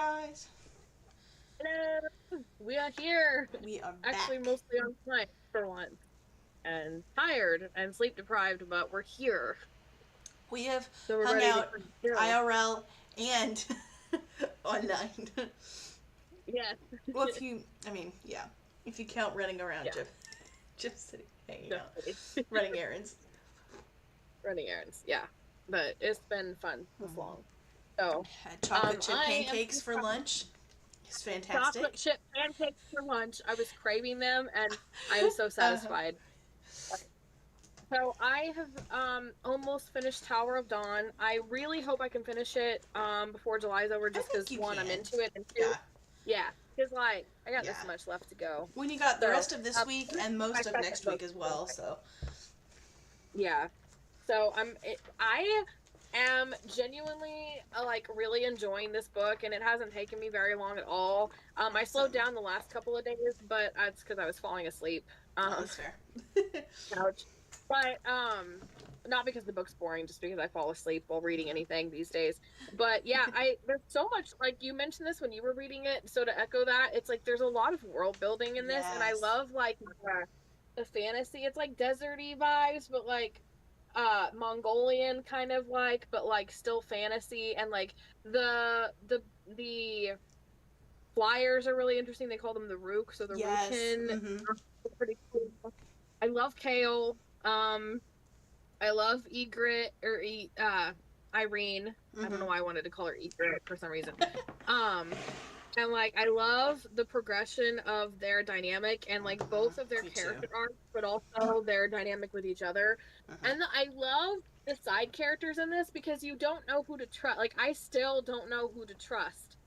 guys. Hello. We are here. We are Actually, back. mostly on time for once. And tired and sleep deprived, but we're here. We have So we're hung ready to out go. IRL and online. Yes. Well, if you count running around, Yeah, just sitting, hanging out, definitely. running errands. Running errands. Yeah. But it's been fun this long. So, Had chocolate chip I am pancakes for lunch. It's chocolate fantastic. chip pancakes for lunch. I was craving them and I am so Uh-huh. satisfied. So I have almost finished Tower of Dawn. I really hope I can finish it before July's over I just think because you one, I'm can. into it, and two, Yeah, yeah, because like I got this yeah. much left to go. When you got the So rest of this week and my most of second next book. week as well, so Yeah. So I am genuinely like really enjoying this book, and it hasn't taken me very long at all. I slowed awesome. down the last couple of days, but that's because I was falling asleep. Oh, Um, that's fair. Ouch. But not because the book's boring, just because I fall asleep while reading anything these days. But yeah, I there's so much, like you mentioned this when you were reading it, so to echo that, it's like there's a lot of world building in this, and I Yes. love like the fantasy. It's like deserty vibes, but like Mongolian kind of like, but like still fantasy, and like the flyers are really interesting. They call them the Rook, so the Yes. Rookin Mm-hmm. pretty cool. I love Kale. I love Egret or Irene. I don't Mm-hmm. know why I wanted to call her Egret for some reason. Um, and like I love the progression of their dynamic and like both of their Me too. character arcs, but also their dynamic with each other. Mm-hmm. And I love the side characters in this because you don't know who to trust. Like I still don't know who to trust.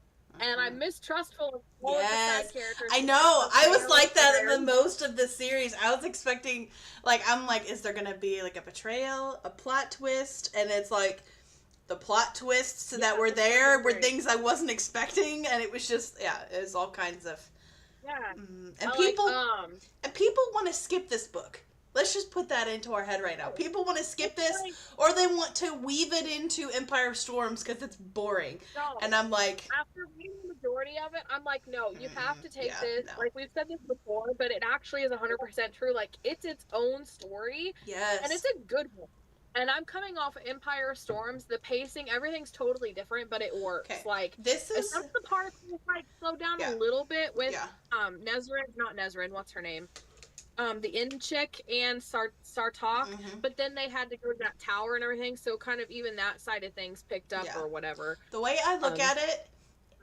And Mm-hmm. I'm mistrustful of all of the side Yes, characters I know. because of I was Kale like and that in the Irene. most of the series. I was expecting, I'm like, is there gonna be like a betrayal, a plot twist? And it's like the plot twists Yeah, that were that's what there they're were great. things I wasn't expecting, and it was just, yeah, it was all kinds of. Yeah. And I like people want to skip this book. Let's just put that into our head right now. People want to skip it's this, like or they want to weave it into Empire of Storms because it's boring. no. And I'm like, After reading the majority of it, I'm like, no, you have to take yeah, this. no. Like we've said this before, but it actually is 100% true. Like it's its own story, and it's Yes. a good one. And I'm coming off Empire of Storms. The pacing, everything's totally different, but it works. Okay. Like, This is, except the part that like slow down a yeah, little bit with yeah. Nezrin, not Nezrin, what's her name? The inn chick and Sartok, Mm-hmm. but then they had to go to that tower and everything, so kind of even that side of things picked up Yeah. or whatever. The way I look Um, at it,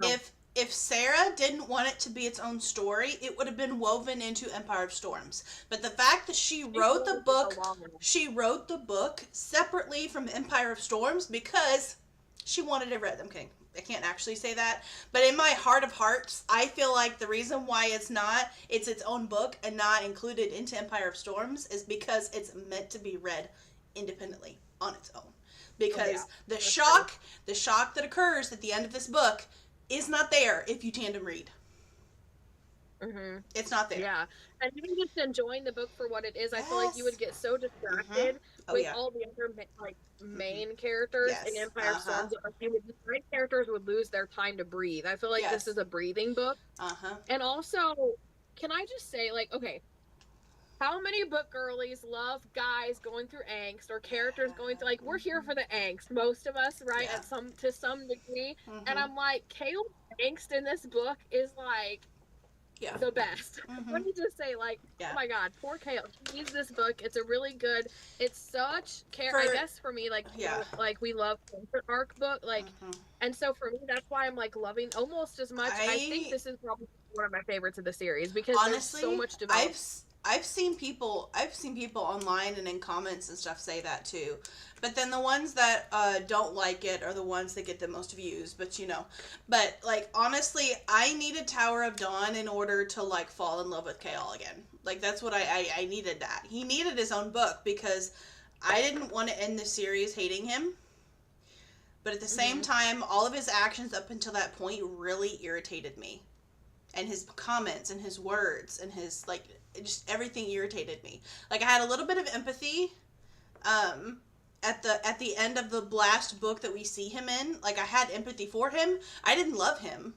um if Sarah didn't want it to be its own story, it would have been woven into Empire of Storms. But the fact that she wrote the book separately from Empire of Storms because she wanted to read them. Okay, I can't actually say that, but in my heart of hearts, I feel like the reason why it's its own book and not included into Empire of Storms is because it's meant to be read independently on its own. oh yeah, Because that's true. the shock that occurs at the end of this book is not there if you tandem read. Hmm. It's not there. Yeah, and even just enjoying the book for what it is, I feel like you Yes. would get so Mm-hmm. distracted Oh with yeah. all the other like Mm-hmm. main characters in Yes. Empire of Uh-huh. Storms. Like, the side characters would lose their time to breathe. I feel like this Yes. is a breathing book, Uh-huh. and also, can I just say, like, okay, how many book girlies love guys going through angst or characters going through like we're here for the angst, most of us, right? Yeah. At some to some degree. And Mm-hmm. I'm like, Caleb's angst in this book is like Yeah. the best. Mm-hmm. Let me just say, like, oh Yeah. my god, poor Kale. She needs this book. It's a really good. It's such care. For I guess for me, like, yeah. like we love comfort arc book, like, Mm-hmm. and so for me, that's why I'm like loving almost as much. I think I this is probably one of my favorites of the series because there's so honestly, much development. I've seen people online and in comments and stuff say that too, but then the ones that don't like it are the ones that get the most views. But like honestly, I needed Tower of Dawn in order to like fall in love with Kale again. Like that's what I needed. That he needed his own book because I didn't want to end the series hating him. But at the same Hmm. time, all of his actions up until that point really irritated me. And his comments and his words and his like just everything irritated me. Like I had a little bit of empathy um at the end of the last book that we see him in. Like I had empathy for him. I didn't love him.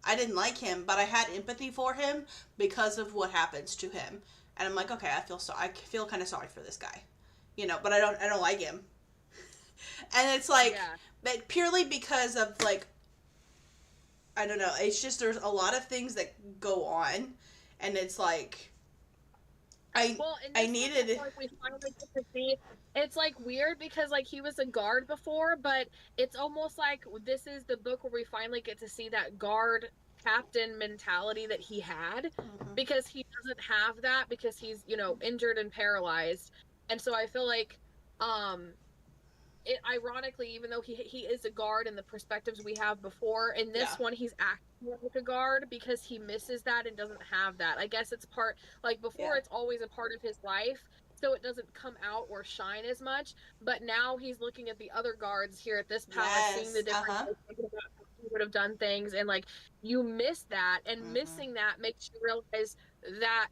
I didn't like him, but I had empathy for him because of what happens to him. And I'm like, okay, I feel kind of sorry for this guy, but I don't like him. And it's like, but purely because of like, I don't know. It's just there's a lot of things that go on, and it's like, I needed. Like we finally get to see. It's like weird because like he was a guard before, but it's almost like this is the book where we finally get to see that guard captain mentality that he had, because he doesn't have that because he's injured and paralyzed, and so I feel like it ironically, even though he is a guard in the perspectives we have before, in this one he's acting like a guard because he misses that and doesn't have that. I guess it's part, like before it's always a part of his life, so it doesn't come out or shine as much, but now he's looking at the other guards here at this palace, seeing the different thinking about how he would have done things, and like you miss that, and missing that makes you realize that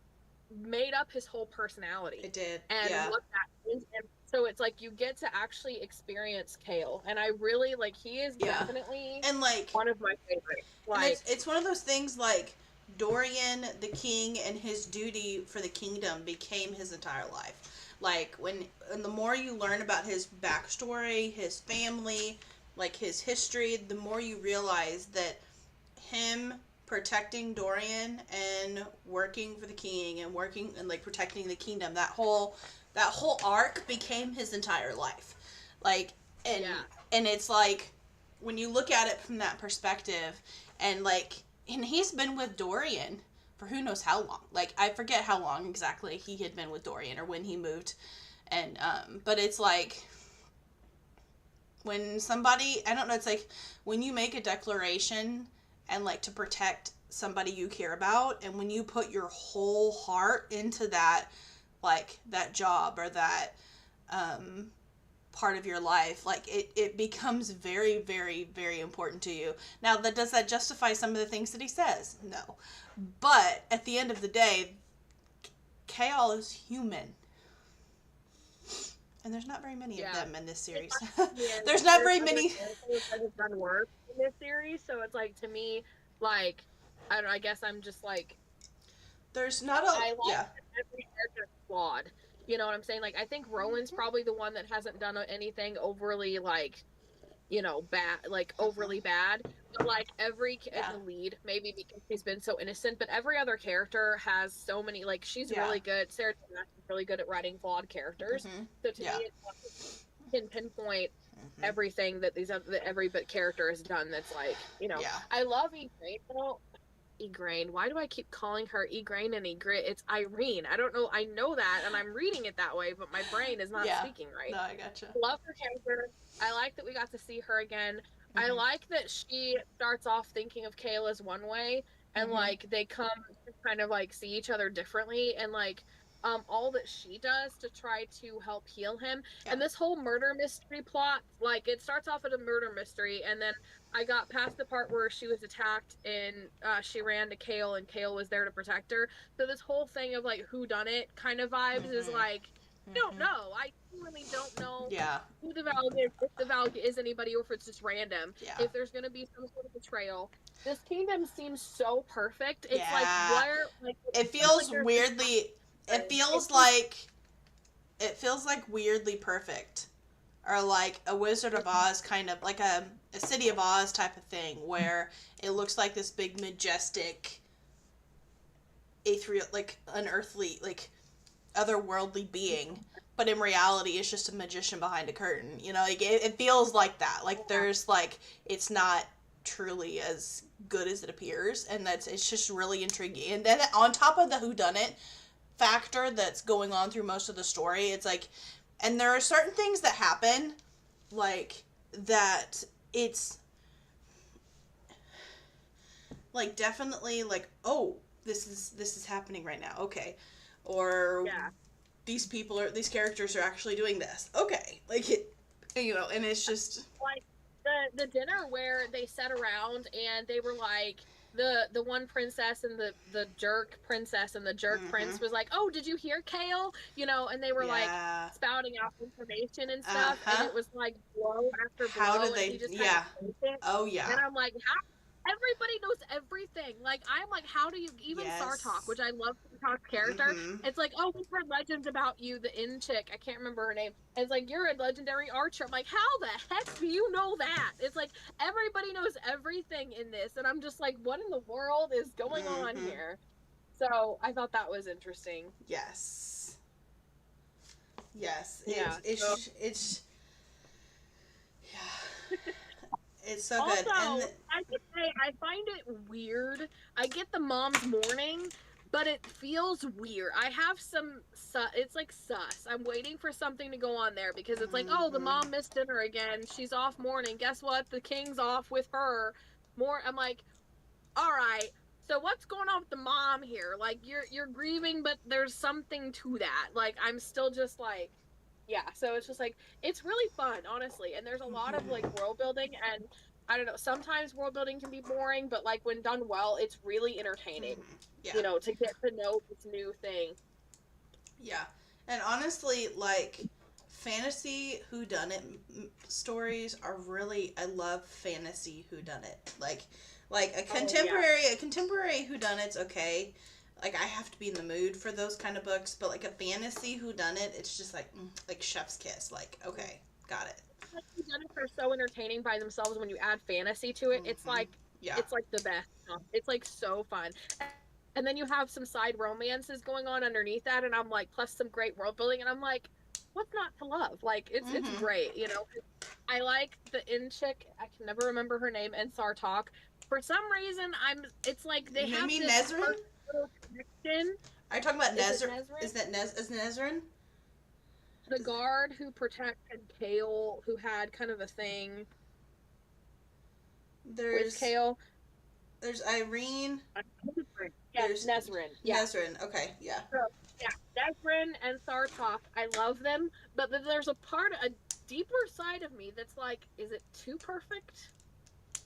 made up his whole personality. It did. And what that is. And so it's like you get to actually experience Kale, and I really like. He is definitely and like one of my favorites. Like it's one of those things like Dorian the king and his duty for the kingdom became his entire life. Like and the more you learn about his backstory, his family, like his history, the more you realize that him protecting Dorian and working for the king and working and like protecting the kingdom, that whole arc became his entire life. Like and it's like when you look at it from that perspective, and he's been with Dorian for who knows how long. Like I forget how long exactly he had been with Dorian or when he moved, and but it's like when somebody, I don't know, it's like when you make a declaration and like to protect somebody you care about, and when you put your whole heart into that, like that job or that part of your life, like it becomes very, very, very important to you. Now, does that justify some of the things that he says? No. But at the end of the day, Kale is human. And there's not very many of them in this series. There's not very many. It's done work in this series, so it's like, to me, like, I don't know, I guess I'm just like, there's not a I like that every character is flawed. You know what I'm saying? Like, I think Rowan's probably the one that hasn't done anything overly, like, bad, like, overly bad. But, like, every the lead, maybe because he's been so innocent, but every other character has so many, like, she's really good. Sarah Joanna is really good at writing flawed characters. So to me, it's like, you can pinpoint everything that every character has done that's, like, I love Igraine, though. Igraine. Why do I keep calling her Igraine and Ygritte? It's Irene. I don't know. I know that, and I'm reading it that way, but my brain is not speaking right. No, I gotcha. Love her character. I like that we got to see her again. I like that she starts off thinking of Kale as one way, and like they come to kind of like see each other differently, and like all that she does to try to help heal him. And this whole murder mystery plot, like it starts off as a murder mystery, and then I got past the part where she was attacked and she ran to Kale, and Kale was there to protect her. So this whole thing of like whodunit kind of vibes is like, don't know. I really don't know who the Valg is, if the Valg is anybody, or if it's just random. If there's going to be some sort of betrayal. This kingdom seems so perfect. It's like, where, like, it feels like weirdly, it feels like weirdly perfect. Or like a Wizard of Oz kind of, like a City of Oz type of thing, where it looks like this big, majestic, ethereal, like unearthly, like otherworldly being, but in reality it's just a magician behind a curtain. Like it feels like that. Like there's like, it's not truly as good as it appears, and it's just really intriguing. And then on top of the whodunit factor that's going on through most of the story, it's like, and there are certain things that happen, like, that it's, like, definitely, like, oh, this is happening right now, okay. Or, these characters are actually doing this, okay. Like, and it's just... Like, the dinner where they sat around and they were like, the one princess and the jerk princess and the jerk prince was like, oh, did you hear Kale? And they were like spouting out information and stuff, and it was like blow after blow. How did they? And he just Oh yeah. And I'm like, everybody knows everything. Like, I'm like, how do you, even Sartok, which I love Sartok's character, it's like, oh, we've heard legends about you, the inn chick, I can't remember her name. And it's like, you're a legendary archer. I'm like, how the heck do you know that? It's like, everybody knows everything in this. And I'm just like, what in the world is going on here? So I thought that was interesting. Yes. Yes. Yeah. It's yeah. It's so also, good. And I could say I find it weird. I get the mom's mourning, but it feels weird. I have some it's like sus. I'm waiting for something to go on there because it's like, oh, the mom missed dinner again. She's off mourning. Guess what? The king's off with her. I'm like, all right. So what's going on with the mom here? Like, you're grieving, but there's something to that. Like, I'm still just like, yeah. So it's just like, it's really fun, honestly. And there's a lot of like world building, and I don't know, sometimes world building can be boring, but like when done well, it's really entertaining. Yeah. You know, to get to know this new thing. Yeah. And honestly, like, fantasy whodunit stories are really, I love fantasy whodunit. Like a contemporary whodunit's okay. Like, I have to be in the mood for those kind of books, but like a fantasy whodunit, it's just like chef's kiss. Like, okay, got it. Like, whodunits are so entertaining by themselves. When you add fantasy to it, it's like, it's like the best. It's like so fun. And then you have some side romances going on underneath that, and I'm like, plus some great world building, and I'm like, what's not to love? Like, it's great, you know. I like the inn chick. I can never remember her name. And Sartok. For some reason, it's like they have this Nezrin? connection. Are you talking about Nezrin? Is that Nezrin? The guard who protected Kale, who had kind of a thing with Kale. There's Irene. Yeah, Nezrin. Yeah. Nezrin. Okay, yeah. So, yeah, Nezrin and Sartok, I love them, but then there's a deeper side of me that's like, is it too perfect?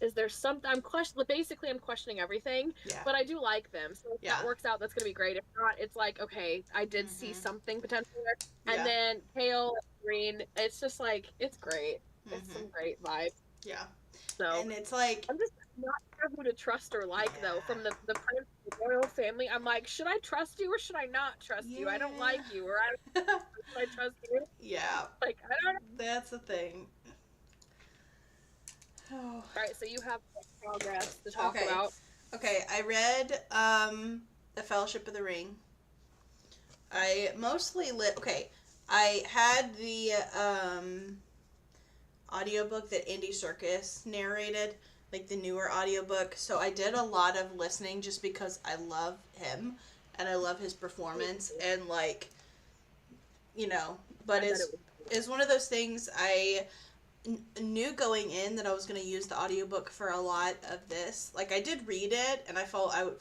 Is there something I'm questioning everything, but I do like them. So if that works out, that's gonna be great. If not, it's like, okay, I did see something potential there. And then Kale, Green, it's just like, it's great. It's some great vibes. Yeah. So, and it's like, I'm just not sure who to trust or like though. From the prince, the royal family, I'm like, should I trust you or should I not trust you? I don't like you, or should I trust you? Yeah. Like, I don't know. That's the thing. Oh. All right, so you have progress to talk about. Okay, I read The Fellowship of the Ring. I mostly I had the audiobook that Andy Serkis narrated, like the newer audiobook. So I did a lot of listening just because I love him and I love his performance, and like, you know, but it's one of those things I knew going in that I was going to use the audiobook for a lot of this. Like, I did read it and I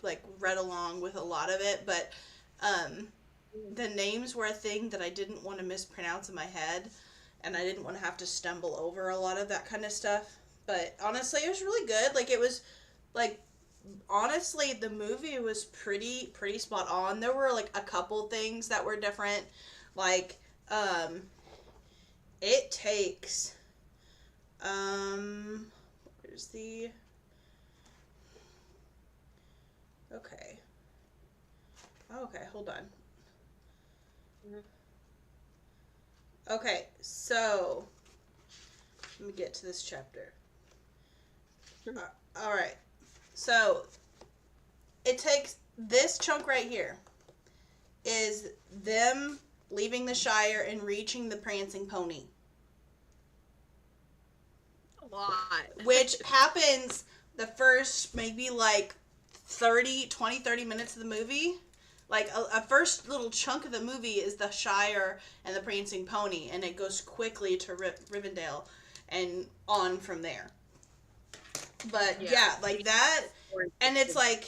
like read along with a lot of it, but the names were a thing that I didn't want to mispronounce in my head, and I didn't want to have to stumble over a lot of that kind of stuff. But honestly, it was really good. Like, it was like, honestly, the movie was pretty spot on. There were like a couple things that were different. Like, it takes where's the okay, hold on. Okay, so let me get to this chapter. All right, so it takes this chunk right here is them leaving the Shire and reaching the prancing pony. Lot. Which happens the first maybe like 30 minutes of the movie. Like a first little chunk of the movie is the Shire and the Prancing Pony, and it goes quickly to Rivendell and on from there. But yeah, like that, and it's like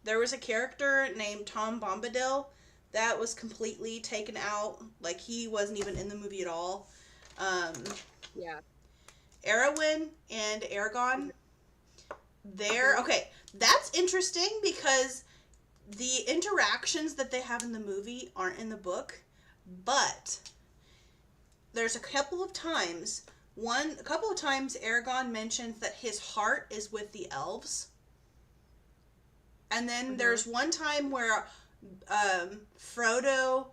there was a character named Tom Bombadil that was completely taken out. Like, he wasn't even in the movie at all. Arwen and Aragon, that's interesting because the interactions that they have in the movie aren't in the book, but there's a couple of times a couple of times Aragorn mentions that his heart is with the elves. And then there's one time where Frodo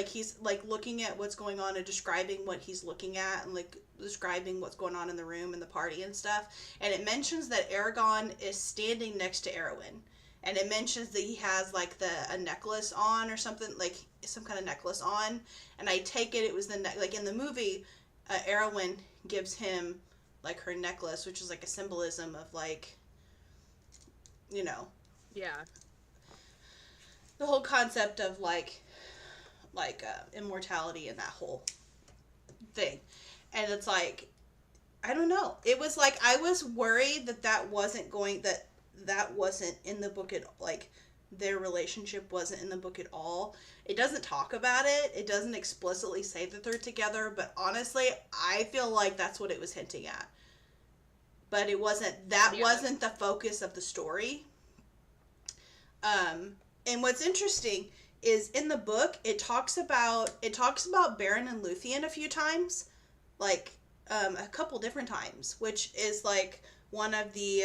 he's like looking at what's going on and describing what he's looking at and like describing what's going on in the room and the party and stuff. And it mentions that Aragorn is standing next to Arwen. And it mentions that he has like a necklace on or something, like some kind of necklace on. And I take it was like in the movie, Arwen gives him like her necklace, which is like a symbolism of like, you know. Yeah. The whole concept of like immortality and that whole thing. And it's like, I don't know. It was like, I was worried that wasn't in the book at, like, their relationship wasn't in the book at all. It doesn't talk about it. It doesn't explicitly say that they're together, but honestly, I feel like that's what it was hinting at. But it wasn't the focus of the story. And what's interesting is in the book, it talks about Beren and Luthien a few times, like, a couple different times, which is like one of the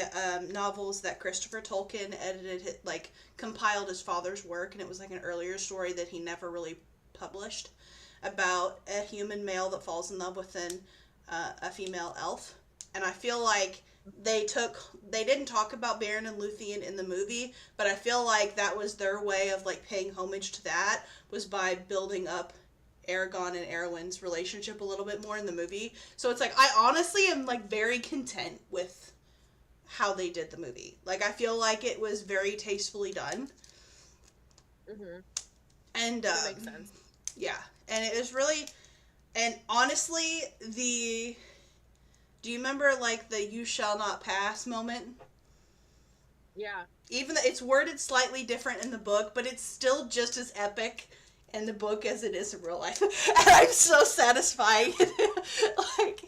novels that Christopher Tolkien edited, like compiled his father's work, and it was like an earlier story that he never really published about a human male that falls in love with a female elf. And I feel like they didn't talk about Beren and Luthien in the movie, but I feel like that was their way of like paying homage to that, was by building up Aragorn and Arwen's relationship a little bit more in the movie. So it's like, I honestly am like very content with how they did the movie. Like, I feel like it was very tastefully done. Mm-hmm. And that makes sense. Yeah, and it was really, and honestly, do you remember like the "you shall not pass" moment? Yeah. Even though it's worded slightly different in the book, but it's still just as epic in the book as it is in real life. And I'm so satisfied. Like,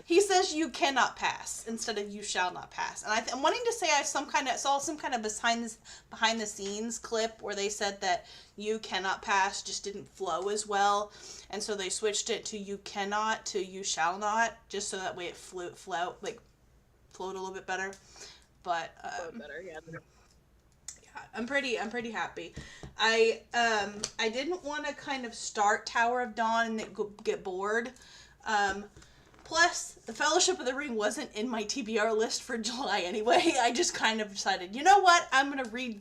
he says "you cannot pass" instead of "you shall not pass." And I'm wanting to say I saw some kind of behind the scenes clip where they said that "you cannot pass" just didn't flow as well, and so they switched it to "you cannot" to "you shall not," just so that way it flowed a little bit better. But flowed better, yeah. I'm pretty happy. I didn't want to kind of start Tower of Dawn and get bored. Plus, the Fellowship of the Ring wasn't in my TBR list for July anyway. I just kind of decided, you know what? I'm gonna read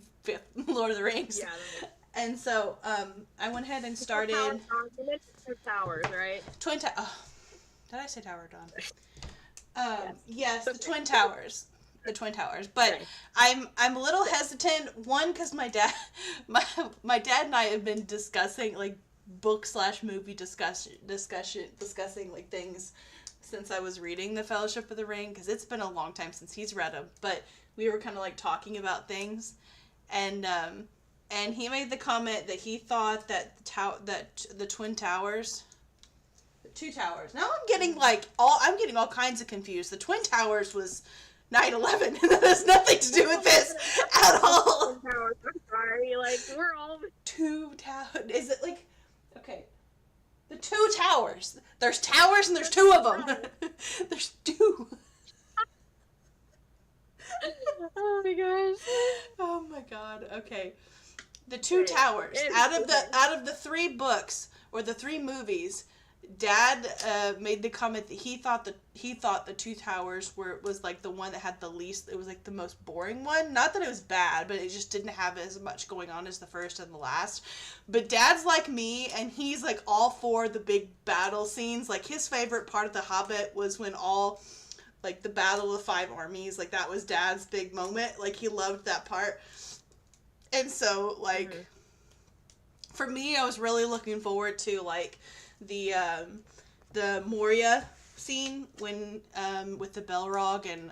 Lord of the Rings. Yeah. And so I went ahead and started. You mentioned Twin Towers, right? Did I say Tower of Dawn? Yes, the Twin Towers. The Twin Towers, but okay. I'm a little hesitant. One, because my dad and I have been discussing like book/movie discussing like things since I was reading the Fellowship of the Ring, because it's been a long time since he's read them. But we were kind of like talking about things, and he made the comment that he thought that the Twin Towers. Two Towers. Now I'm getting all kinds of confused. The Twin Towers was 9/11, and that has nothing to do with this at all. I'm sorry, like, we're all... Two towers. Is it like... Okay. The two towers. There's towers and there's two of them. There's two. Oh my gosh. Oh my god. Okay. The two towers. Out of the three books, or the three movies, Dad made the comment that he thought the Two Towers was like the one that had the least. It was like the most boring one. Not that it was bad, but it just didn't have as much going on as the first and the last. But Dad's like me, and he's like all for the big battle scenes. Like, his favorite part of The Hobbit was when all like the Battle of the Five Armies. Like, that was Dad's big moment. Like, he loved that part. And so like for me, I was really looking forward to like the Moria scene when with the Balrog, and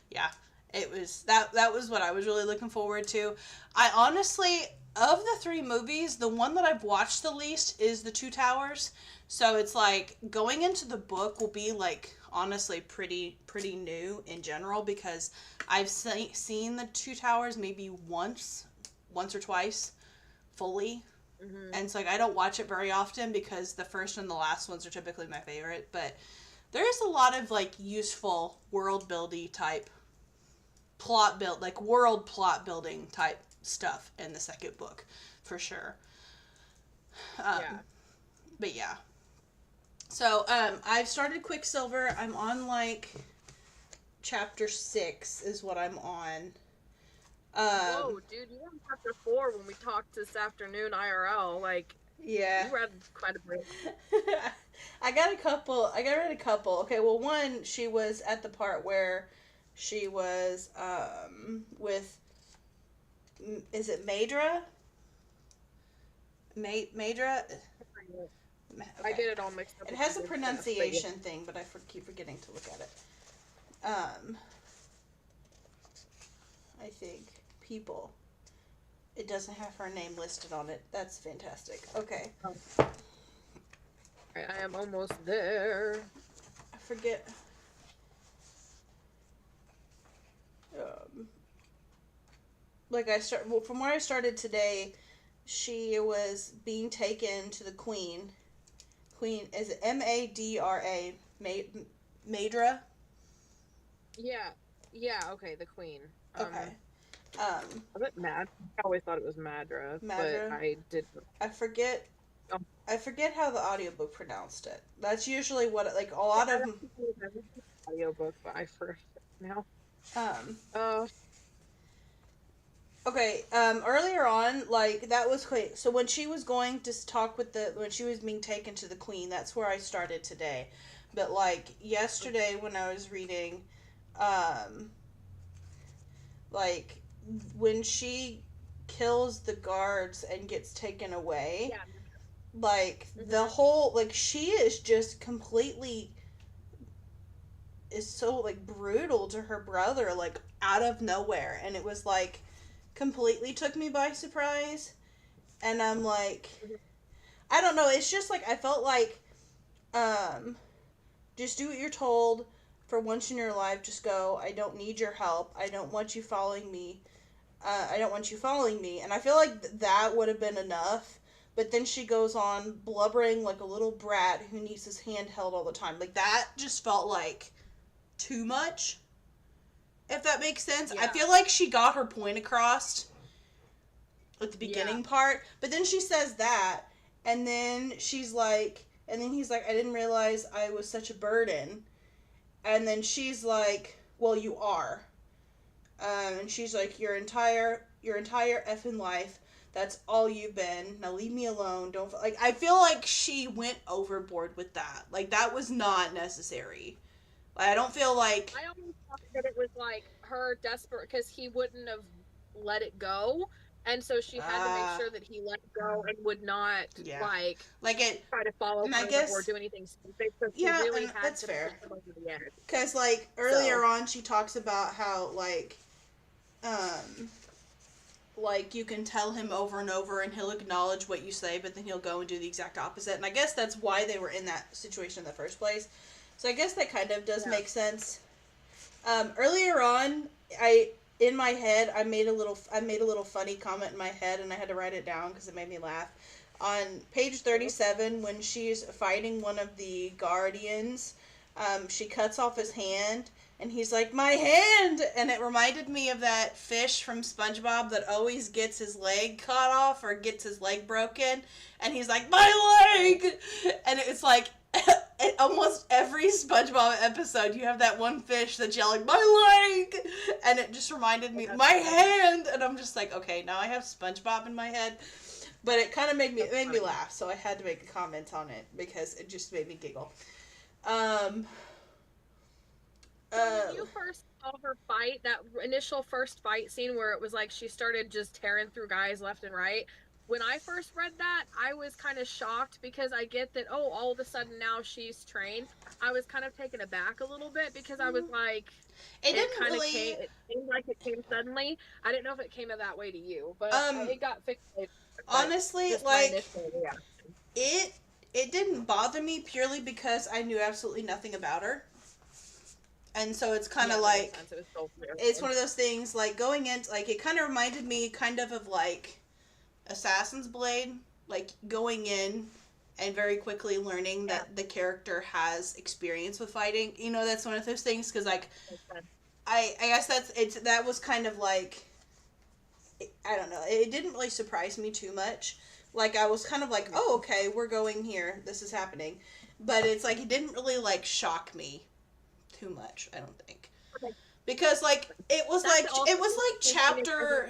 yeah, it was that was what I was really looking forward to. I honestly, of the three movies, the one that I've watched the least is the Two Towers. So it's like going into the book will be like honestly pretty new in general, because I've seen the Two Towers maybe once or twice fully. And so, like, I don't watch it very often because the first and the last ones are typically my favorite. But there is a lot of, like, useful world building type world plot building type stuff in the second book, for sure. Yeah. But yeah. So, I've started Quicksilver. I'm on, like, chapter 6 is what I'm on. Whoa, dude, you were on chapter 4 when we talked this afternoon IRL. Like, yeah. you read quite a bit. I got read a couple. Okay, well, one, she was at the part where she was, with, is it Maedra? Maedra? Okay. I get it all mixed up. It has a pronunciation thing, but I keep forgetting to look at it. I think people. It doesn't have her name listed on it. That's fantastic. Okay. I am almost there. I forget. From where I started today, she was being taken to the Queen. Queen, is it Madra? Maedra? Yeah, okay, the Queen. Okay. Was it Mad? I always thought it was Madra, but I didn't. I forget. I forget how the audiobook pronounced it. That's usually what, like, a lot of audiobook, but I forget now. Okay, earlier on, like, that was quick. So when she was going to talk with when she was being taken to the Queen, that's where I started today. But, like, yesterday when I was reading, like, when she kills the guards and gets taken away, like, the whole, like, she is just completely, is so, like, brutal to her brother, like, out of nowhere. And it was, like, completely took me by surprise. And I'm like, I don't know, it's just like, I felt like, just do what you're told for once in your life. Just go, I don't need your help, I don't want you following me, and I feel like that would have been enough. But then she goes on blubbering like a little brat who needs his hand held all the time. Like, that just felt like too much, if that makes sense. Yeah. I feel like she got her point across at the beginning part, but then she says that, and then she's like, and then he's like, I didn't realize I was such a burden. And then she's like, well, you are. And she's like, your entire effing life, that's all you've been. Now leave me alone. Don't, like, I feel like she went overboard with that. Like, that was not necessary. Like, I don't feel like, I almost thought that it was like her desperate because he wouldn't have let it go, and so she had to make sure that he let it go and would not like it try to follow her or do anything stupid. So she really had that's to fair. Because like earlier on, she talks about how like you can tell him over and over and he'll acknowledge what you say, but then he'll go and do the exact opposite. And I guess that's why they were in that situation in the first place. So I guess that kind of does make sense. Earlier on, in my head, I made a little funny comment in my head, and I had to write it down because it made me laugh. On page 37, when she's fighting one of the guardians, she cuts off his hand, and he's like, my hand! And it reminded me of that fish from SpongeBob that always gets his leg cut off or gets his leg broken, and he's like, my leg! And it's like, almost every SpongeBob episode, you have that one fish that's yelling, my leg! And it just reminded me, my hand! And I'm just like, okay, now I have SpongeBob in my head. But it kind of made me laugh, so I had to make a comment on it, because it just made me giggle. So when you first saw her fight, that initial first fight scene where it was like she started just tearing through guys left and right, when I first read that, I was kind of shocked because I get that, all of a sudden now she's trained. I was kind of taken aback a little bit because I was like, it seemed like it came suddenly. I didn't know if it came that way to you, but it got fixed. Honestly, like, it didn't bother me purely because I knew absolutely nothing about her. And so it's kind of like, it's one of those things, like, going into, like, it kind of reminded me of, like, Assassin's Blade. like going in and very quickly learning that the character has experience with fighting. You know, that's one of those things because like I guess that was kind of like, I don't know. It didn't really surprise me too much. Like I was kind of like, oh, okay, we're going here. This is happening, but it's like it didn't really like shock me too much. I don't think because like it was like chapter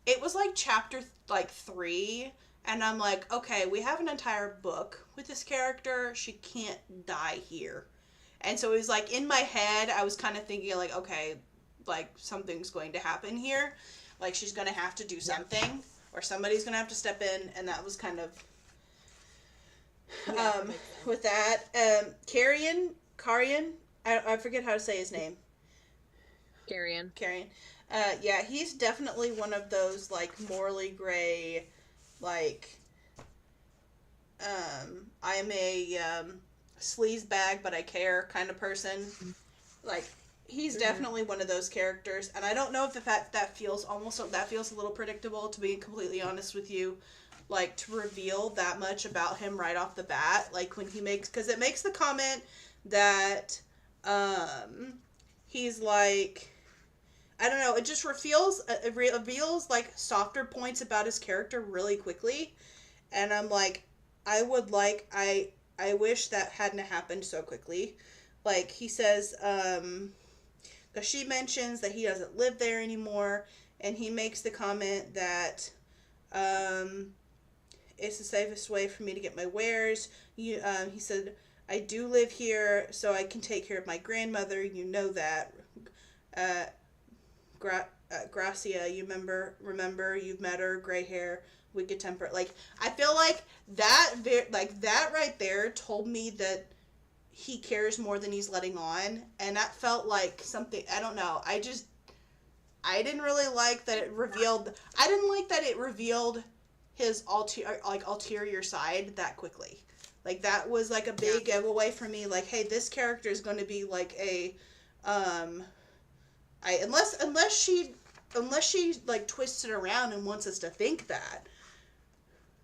it was like chapter like 3, and I'm like, okay, we have an entire book with this character. She can't die here. And so it was like in my head, I was kind of thinking like, okay, like something's going to happen here. Like she's going to have to do something, or somebody's going to have to step in, and that was kind of with that. Carian, I forget how to say his name. Carrion. Yeah, he's definitely one of those like morally gray, like I'm a sleaze bag but I care kind of person. Like he's definitely one of those characters, and I don't know if the fact that feels a little predictable, to be completely honest with you, like to reveal that much about him right off the bat, like when he makes, because it makes the comment that he's like, I don't know, it just reveals like softer points about his character really quickly, and I'm like, I wish that hadn't happened so quickly. Like he says, because she mentions that he doesn't live there anymore, and he makes the comment that it's the safest way for me to get my wares. He said, I do live here, so I can take care of my grandmother. You know that. Gracia, you remember, you've met her, gray hair, wicked temper. Like, I feel like that right there told me that he cares more than he's letting on, and that felt like something, I don't know, I didn't really like that it revealed, his ulterior side that quickly. Like, that was like a big giveaway for me, like, hey, this character is going to be like a, unless she like twists it around and wants us to think that,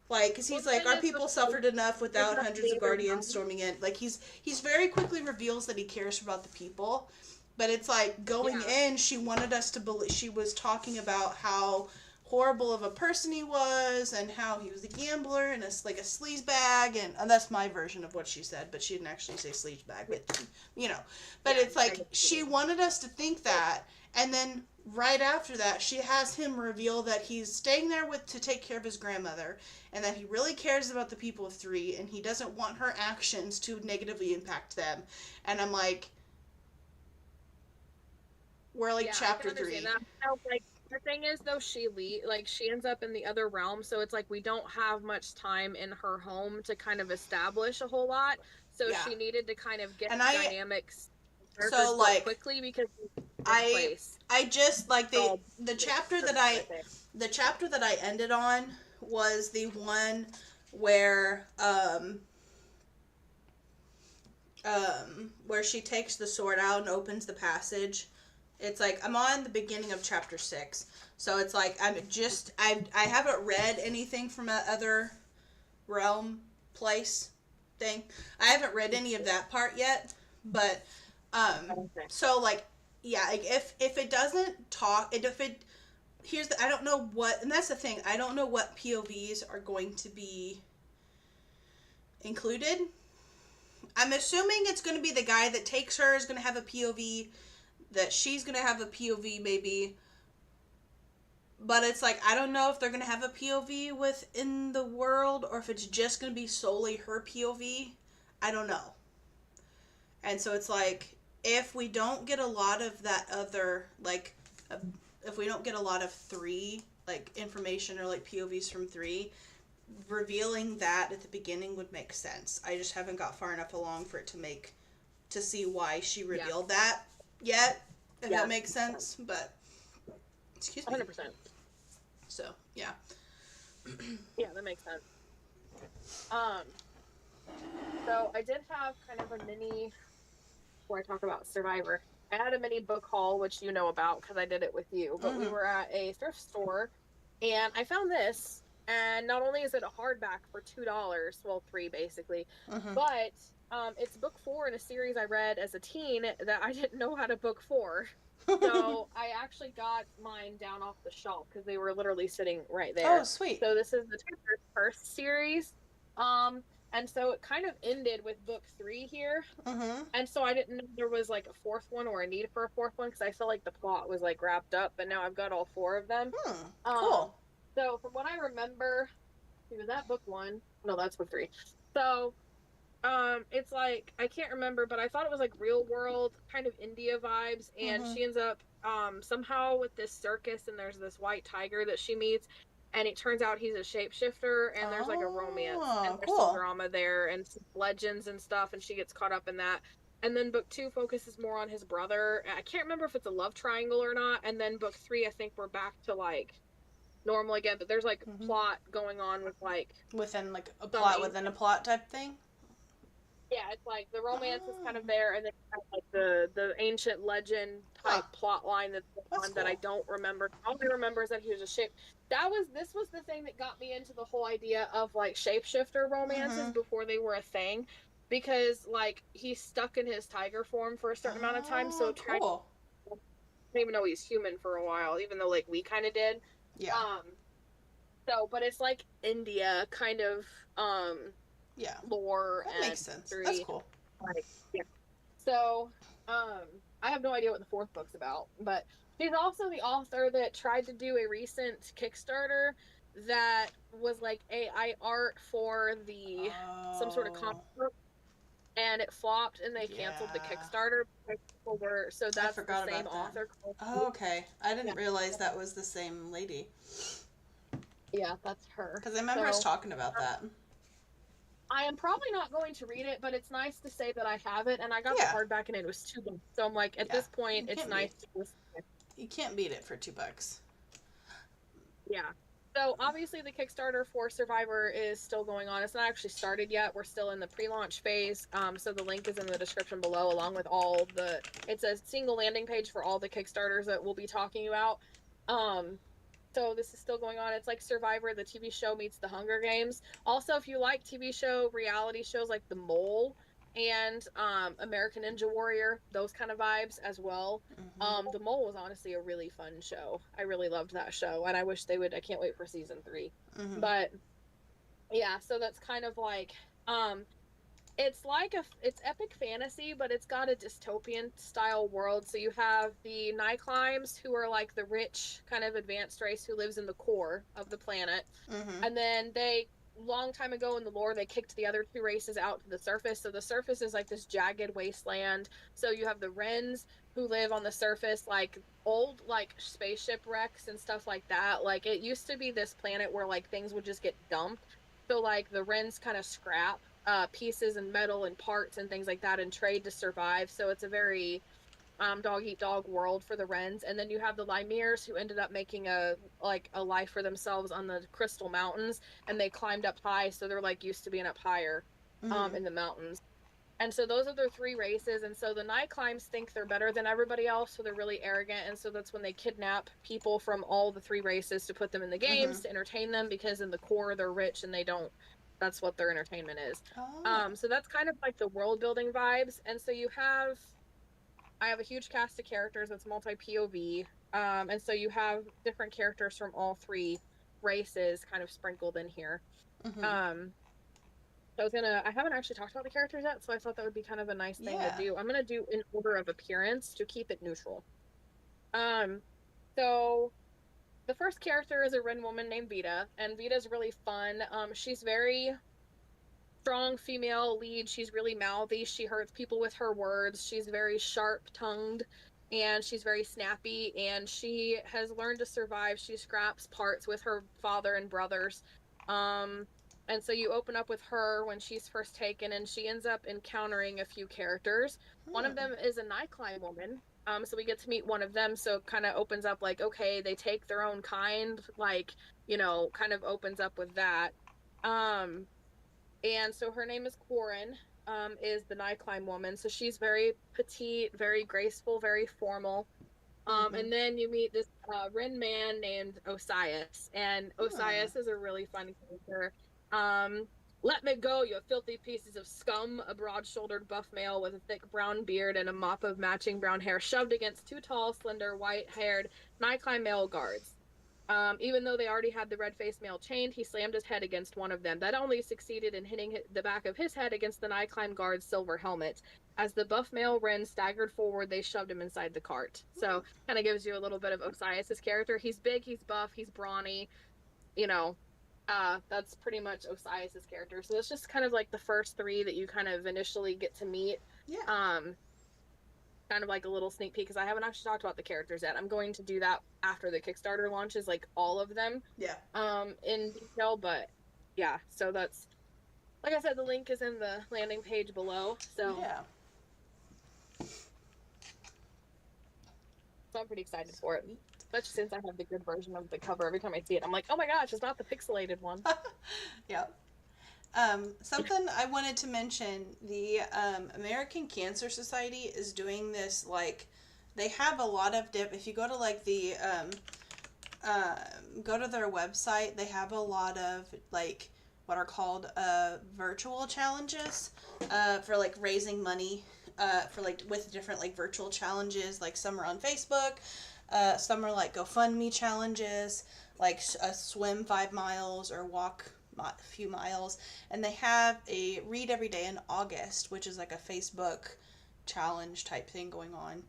like, because he's like, our people suffered enough without hundreds of guardians storming in. Like he's very quickly reveals that he cares about the people, but it's like going in, she wanted us to believe, she was talking about how horrible of a person he was and how he was a gambler and like a sleaze bag, and that's my version of what she said, but she didn't actually say sleaze bag, but you know, but it's like she wanted us to think that, and then right after that she has him reveal that he's staying there to take care of his grandmother, and that he really cares about the people of 3, and he doesn't want her actions to negatively impact them. And I'm like, we're like chapter 3. That. No, like, the thing is, though, she ends up in the other realm, so it's like we don't have much time in her home to kind of establish a whole lot. So she needed to kind of get dynamics so like quickly, because I just like the chapter that I ended on was the one where where she takes the sword out and opens the passage. It's like I'm on the beginning of chapter 6, so it's like I haven't read anything from that other realm place thing. I haven't read any of that part yet, but so like, yeah, like if it doesn't talk, I don't know what, and that's the thing, I don't know what POVs are going to be included. I'm assuming it's going to be the guy that takes her is going to have a POV, that she's going to have a POV maybe, but it's like, I don't know if they're going to have a POV within the world, or if it's just going to be solely her POV. I don't know. And so it's like, if we don't get a lot of that other, like, if we don't get a lot of 3, like, information or, like, POVs from 3, revealing that at the beginning would make sense. I just haven't got far enough along for it to see why she revealed that yet, if that makes sense, but, excuse me. 100%. So, yeah. Yeah, that makes sense. So I did have kind of a mini, before I talk about Survivor, I had a mini book haul, which you know about because I did it with you, but we were at a thrift store, and I found this, And not only is it a hardback for $2, well, $3 basically, Mm-hmm. but it's book 4 in a series I read as a teen that I didn't know how to book for. So I actually got mine down off the shelf because they were literally sitting right Oh, there. sweet. So this is the first series. Um, and so it kind of ended with book 3 here. Mm-hmm. And so I didn't know there was like a fourth one or a need for a fourth one because I felt like the plot was like wrapped up, but now I've got all 4 of them. Hmm. Um, Cool. so from what I remember, was that book 1? No, that's book 3. So it's like I can't remember, but I thought it was like real world kind of India vibes, and Mm-hmm. she ends up somehow with this circus, and there's this white tiger that she meets, and it turns out he's a shapeshifter, and there's like a romance, and Oh, there's some cool. drama there and some legends and stuff, and she gets caught up in that. And then book 2 focuses more on his brother. I can't remember if it's a love triangle or not. And then book 3, I think we're back to like normal again, but there's like Mm-hmm. plot going on with like Within like a some plot within a plot type thing. yeah, it's like the romance is kind of Oh. there, and then like the ancient legend Huh. type plot line that's That's on that I cool. don't remember. All I remember is that he was a shape. This was the thing that got me into the whole idea of like shapeshifter romances Mm-hmm. before they were a thing, because like he's stuck in his tiger form for a certain amount of time, so Oh, trying cool. to even know he's human for a while, even though like we kind of did. Yeah. Um, so but it's like India kind of um Yeah. lore That and makes sense. That's history. cool. Like, yeah. So, I have no idea what the fourth book's about, but she's also the author that tried to do a recent Kickstarter that was like AI art for the some sort of comic Oh. book, and it flopped, and they canceled the Yeah. Kickstarter because people were so I that's the forgot same about that. author. Oh, okay. I Yeah, didn't realize that was the same lady. yeah, that's her. Because I remember us So talking about that. I am probably not going to read it, but it's nice to say that I have it, and I got the Yeah. hardback, and it was $2. So I'm like, at Yeah. this point, You it's can't nice beat to listen. you can't beat it for $2. Yeah. So obviously the Kickstarter for Survivor is still going on. It's not actually started yet. We're still in the pre-launch phase. So the link is in the description below, along with all the. It's a single landing page for all the Kickstarters that we'll be talking about. Um, so this is still going on. It's like Survivor, the TV show meets the Hunger Games. Also, if you like TV show reality shows like The Mole and American Ninja Warrior, those kind of vibes as well. Mm-hmm. The Mole was honestly a really fun show. I really loved that show, and I wish they would. I can't wait for season 3. Mm-hmm. But yeah, so that's kind of like um, it's epic fantasy, but it's got a dystopian style world. So you have the Nyclimes, who are like the rich kind of advanced race who lives in the core of the planet, Mm-hmm. and then they long time ago in the lore they kicked the other 2 races out to the surface. So the surface is like this jagged wasteland. So you have the Wrens who live on the surface, like old like spaceship wrecks and stuff like that. Like it used to be this planet where like things would just get dumped. So like the Wrens kind of scrap pieces and metal and parts and things like that and trade to survive. So it's a very dog eat dog world for the Wrens. And then you have the Lymeres who ended up making a life for themselves on the Crystal Mountains, and they climbed up high, so they're like used to being up higher Mm-hmm. in the mountains. And so those are their 3 races, and so the Nyclimes think they're better than everybody else, so they're really arrogant, and so that's when they kidnap people from all the 3 races to put them in the Mm-hmm. games to entertain them, because in the core they're rich and they don't that's what their entertainment is. Oh. So that's kind of like the world building vibes. And so I have a huge cast of characters that's multi POV. And so you have different characters from all 3 races kind of sprinkled in here. Mm-hmm. Um, I haven't actually talked about the characters yet, so I thought that would be kind of a nice thing to Yeah. do. I'm gonna do in order of appearance to keep it neutral. Um, so the first character is a Ren woman named Vita, and Vita's really fun. She's very strong female lead. She's really mouthy. She hurts people with her words. She's very sharp tongued, and she's very snappy, and she has learned to survive. She scraps parts with her father and brothers. Um, and so you open up with her when she's first taken, and she ends up encountering a few characters. One of Hmm. them is a Nyclime woman. So we get to meet one of them. So it kind of opens up like, okay, they take their own kind, like, kind of opens up with that. Um, and so her name is Quarren, is the Nyclime woman. So she's very petite, very graceful, very formal. And then you meet this Rin man named Osias, and Osias is a really fun character. Um, Let me go, you filthy pieces of scum! A broad-shouldered buff male with a thick brown beard and a mop of matching brown hair shoved against two tall, slender, white-haired Nikon male guards. Even though they already had the red-faced male chained, he slammed his head against one of them. That only succeeded in hitting the back of his head against the Nikon guard's silver helmet. As the buff male Ren staggered forward, they shoved him inside the cart. So, kind of gives you a little bit of Osias' character. He's big, he's buff, he's brawny. You know, that's pretty much Osias' character. So it's just kind of like the first three that you kind of initially get to meet. Yeah. Kind of like a little sneak peek, because I haven't actually talked about the characters yet. I'm going to do that after the Kickstarter launches, like all of them. Yeah. In detail, but yeah. So that's, like I said, the link is in the landing page below. So yeah. So I'm pretty excited for it. Especially since I have the good version of the cover. Every time I see it, I'm like, oh my gosh, it's not the pixelated one. Yeah. Something I wanted to mention, the American Cancer Society is doing this, like, they have a lot of if you go to like the go to their website, they have a lot of like what are called virtual challenges for like raising money for like with different like virtual challenges. Like some are on Facebook, some are like GoFundMe challenges, like swim 5 miles or walk a few miles. And they have a read every day in August, which is like a Facebook challenge type thing going on.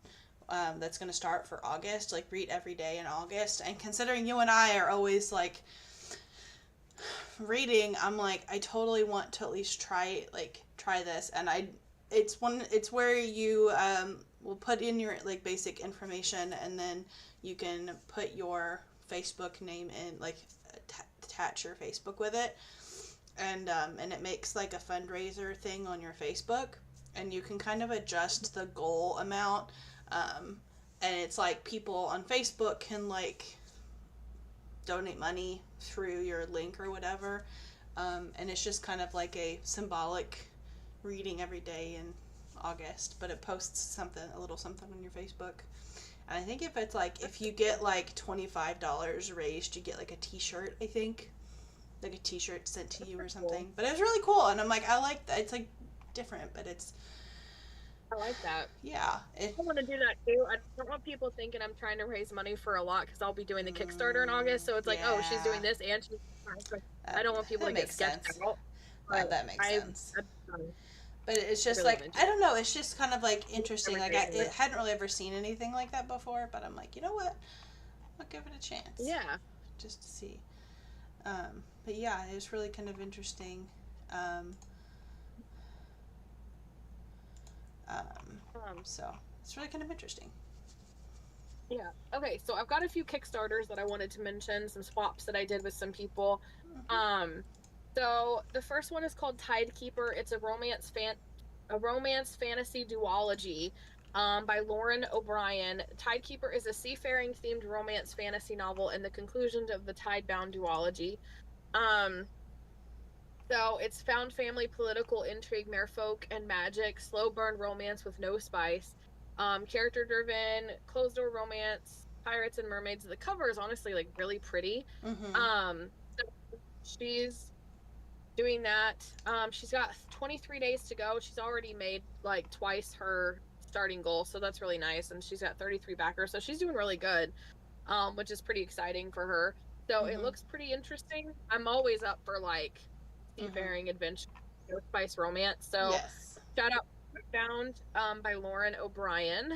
That's going to start for August, like read every day in August. And considering you and I are always like reading, I'm like, I totally want to at least try this. And it's where you will put in your like basic information, and then you can put your Facebook name in, like attach your Facebook with it, and it makes like a fundraiser thing on your Facebook, and you can kind of adjust the goal amount, and it's like people on Facebook can like donate money through your link or whatever, and it's just kind of like a symbolic reading every day in August, but it posts a little something on your Facebook. And I think if you get like $25 raised, you get like a t-shirt, I think. Like a t-shirt sent to you or something. Cool. But it was really cool, and I'm like, I like that. It's like different, but it's... I like that. Yeah. I want to do that too. I don't want people thinking I'm trying to raise money for a lot, because I'll be doing the Kickstarter in August, so it's like, oh, she's doing this and she's... I don't want people to get sketched out. That makes sense. But it's just really like, I don't know, it's just kind of like interesting. Like, I hadn't really ever seen anything like that before, but I'm like, you know what? I'll give it a chance. Yeah. Just to see. But yeah, it was really kind of interesting. So it's really kind of interesting. Yeah. Okay, so I've got a few Kickstarters that I wanted to mention, some swaps that I did with some people. Mm-hmm. So the first one is called Tidekeeper. It's a romance fantasy duology by Lauren O'Brien. Tidekeeper is a seafaring themed romance fantasy novel and the conclusion of the Tidebound duology. So it's found family, political intrigue, merfolk, and magic, slow burn romance with no spice, character driven, closed door romance, pirates and mermaids. The cover is honestly like really pretty. Mm-hmm. So she's doing that. She's got 23 days to go. She's already made like twice her starting goal, so that's really nice. And she's got 33 backers, so she's doing really good, which is pretty exciting for her. So it looks pretty interesting. I'm always up for like seafaring adventure, spice romance. So yes. Shout out Found by Lauren O'Brien.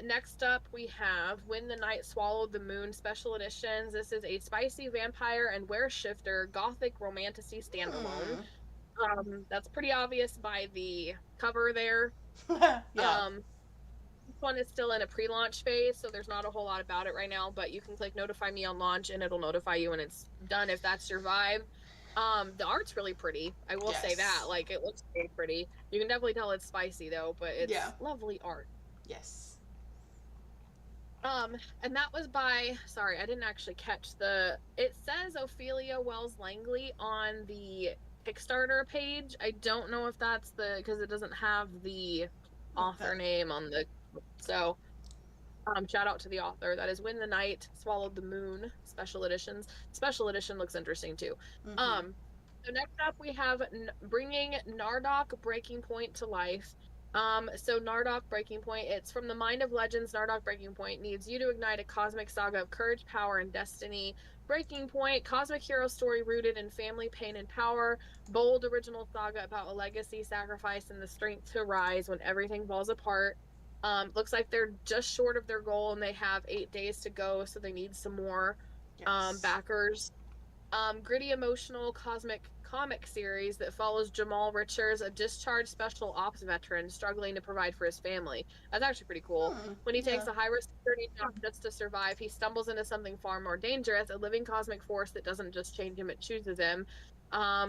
Next up we have When the Night Swallowed the Moon special editions. This is a spicy vampire and were-shifter gothic romantasy standalone. That's pretty obvious by the cover there. Yeah. This one is still in a pre-launch phase, so there's not a whole lot about it right now, but you can click notify me on launch and it'll notify you when it's done if that's your vibe. The art's really pretty. I will say that. Like, it looks very pretty. You can definitely tell it's spicy though, but it's lovely art. Yes. And that was by, sorry, I didn't actually catch it says Ophelia Wells Langley on the Kickstarter page. I don't know if that's because it doesn't have the author name on the, so Shout out to the author. That is When the Night Swallowed the Moon, special editions. Special edition looks interesting too. Mm-hmm. So next up we have Bringing Nardoc Breaking Point to Life. So Nardoc Breaking Point, it's from the mind of legends. Nardoc Breaking Point needs you to ignite a cosmic saga of courage, power, and destiny. Breaking Point, cosmic hero story rooted in family, pain, and power. Bold original saga about a legacy, sacrifice, and the strength to rise when everything falls apart. Looks like they're just short of their goal and they have 8 days to go, so they need some more Yes. backers. Gritty, emotional, cosmic comic series that follows Jamal Richards, a discharged special ops veteran struggling to provide for his family. That's actually pretty cool. When he Yeah. takes a high risk security job just to survive, he stumbles into something far more dangerous, a living cosmic force that doesn't just change him, it chooses him.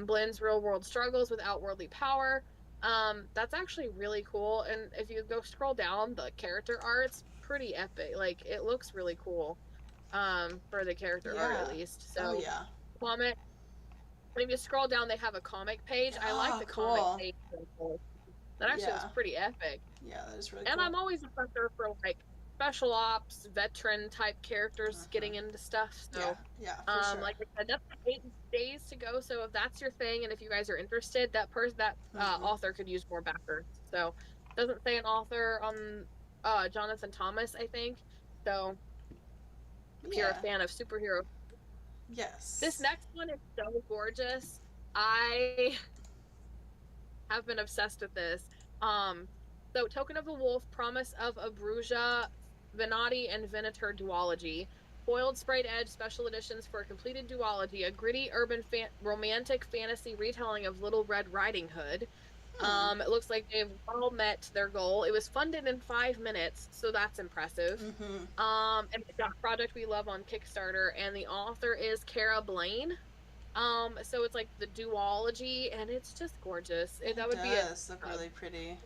Blends real world struggles with outworldly power. That's actually really cool. And if you go scroll down, the character art's pretty epic. Like, it looks really cool for the character art at Yeah. least. Oh So yeah. comic. And if you scroll down, they have a comic page. I like Oh, the comic cool. page. That actually looks Yeah. pretty epic. Yeah, that is really And cool. I'm always a sucker for like special ops, veteran type characters Mm-hmm. getting into stuff. Yeah. So, Yeah, for sure. like I said, that's 8 days to go. So if that's your thing, and if you guys are interested, that Mm-hmm. author could use more backers. So, doesn't say an author on Jonathan Thomas, I think. So, if you're a Yeah. fan of superhero, this Yes. next one is so gorgeous. I have been obsessed with this. Um, so Token of a Wolf, Promise of Abruzia, Venati, and Venator duology. Foiled sprayed edge special editions for a completed duology, a gritty urban romantic fantasy retelling of Little Red Riding Hood. Hmm. It looks like they've all met their goal. It was funded in 5 minutes, so that's impressive. Mm-hmm. And it's a project we love on Kickstarter, and the author is Cara Blaine. So it's like the duology, and it's just gorgeous. That It would be a does look really pretty.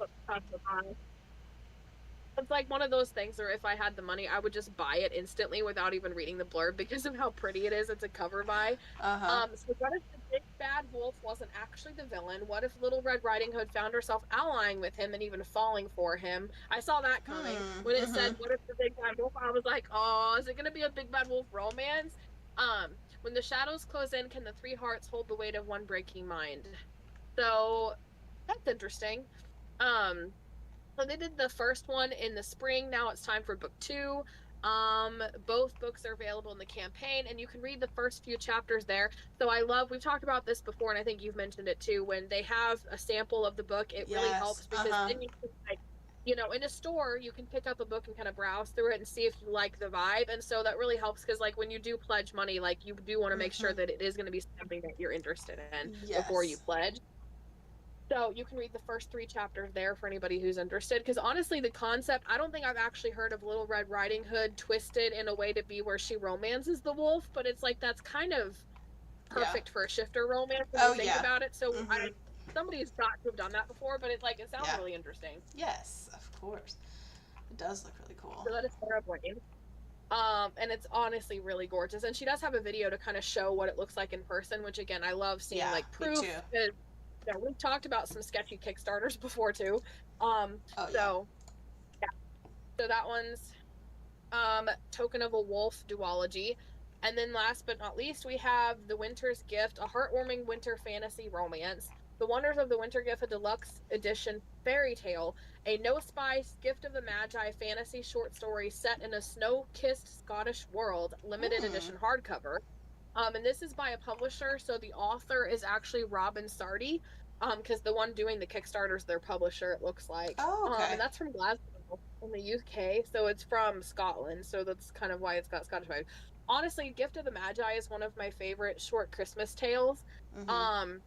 it's like one of those things where if I had the money, I would just buy it instantly without even reading the blurb because of how pretty it is. It's a cover buy. Uh-huh. So what if the big bad wolf wasn't actually the villain? What if Little Red Riding Hood found herself allying with him and even falling for him? I saw that coming when it Mm-hmm. said, "What if the big bad wolf?" I was like, "Oh, is it gonna be a big bad wolf romance?" When the shadows close in, can the three hearts hold the weight of one breaking mind? So that's interesting. Um, so they did the first one in the spring. Now it's time for book 2. Both books are available in the campaign, and you can read the first few chapters there. So we've talked about this before, and I think you've mentioned it too. When they have a sample of the book, it really Yes. helps because Uh-huh. then you can like, in a store, you can pick up a book and kind of browse through it and see if you like the vibe. And so that really helps because like when you do pledge money, like you do want to make sure Mm-hmm. that it is going to be something that you're interested in before you Yes. pledge. So you can read the first 3 chapters there for anybody who's interested. Because honestly, the concept, I don't think I've actually heard of Little Red Riding Hood twisted in a way to be where she romances the wolf, but it's like that's kind of Yeah. perfect for a shifter romance when Oh you think yeah. about it. So Mm-hmm. somebody's got to have done that before, but it sounds Yeah. really interesting. Yes, of course. It does look really cool. So that is Sarah Blaine. And it's honestly really gorgeous. And she does have a video to kind of show what it looks like in person, which again, I love seeing Yeah, like me proof. too. We've talked about some sketchy Kickstarters before too. Oh yeah. So yeah. So that one's Token of a Wolf duology. And then last but not least, we have The Winter's Gift, a heartwarming winter fantasy romance. The Wonders of the Winter Gift, a deluxe edition fairy tale, a no spice gift of the Magi fantasy short story set in a snow-kissed Scottish world, limited edition hardcover. And this is by a publisher, so the author is actually Robin Sardi, because the one doing the Kickstarter's their publisher, it looks like. Oh, okay. And that's from Glasgow in the UK, so it's from Scotland, so that's kind of why it's got Scottish vibe. Honestly, Gift of the Magi is one of my favorite short Christmas tales. Mm-hmm.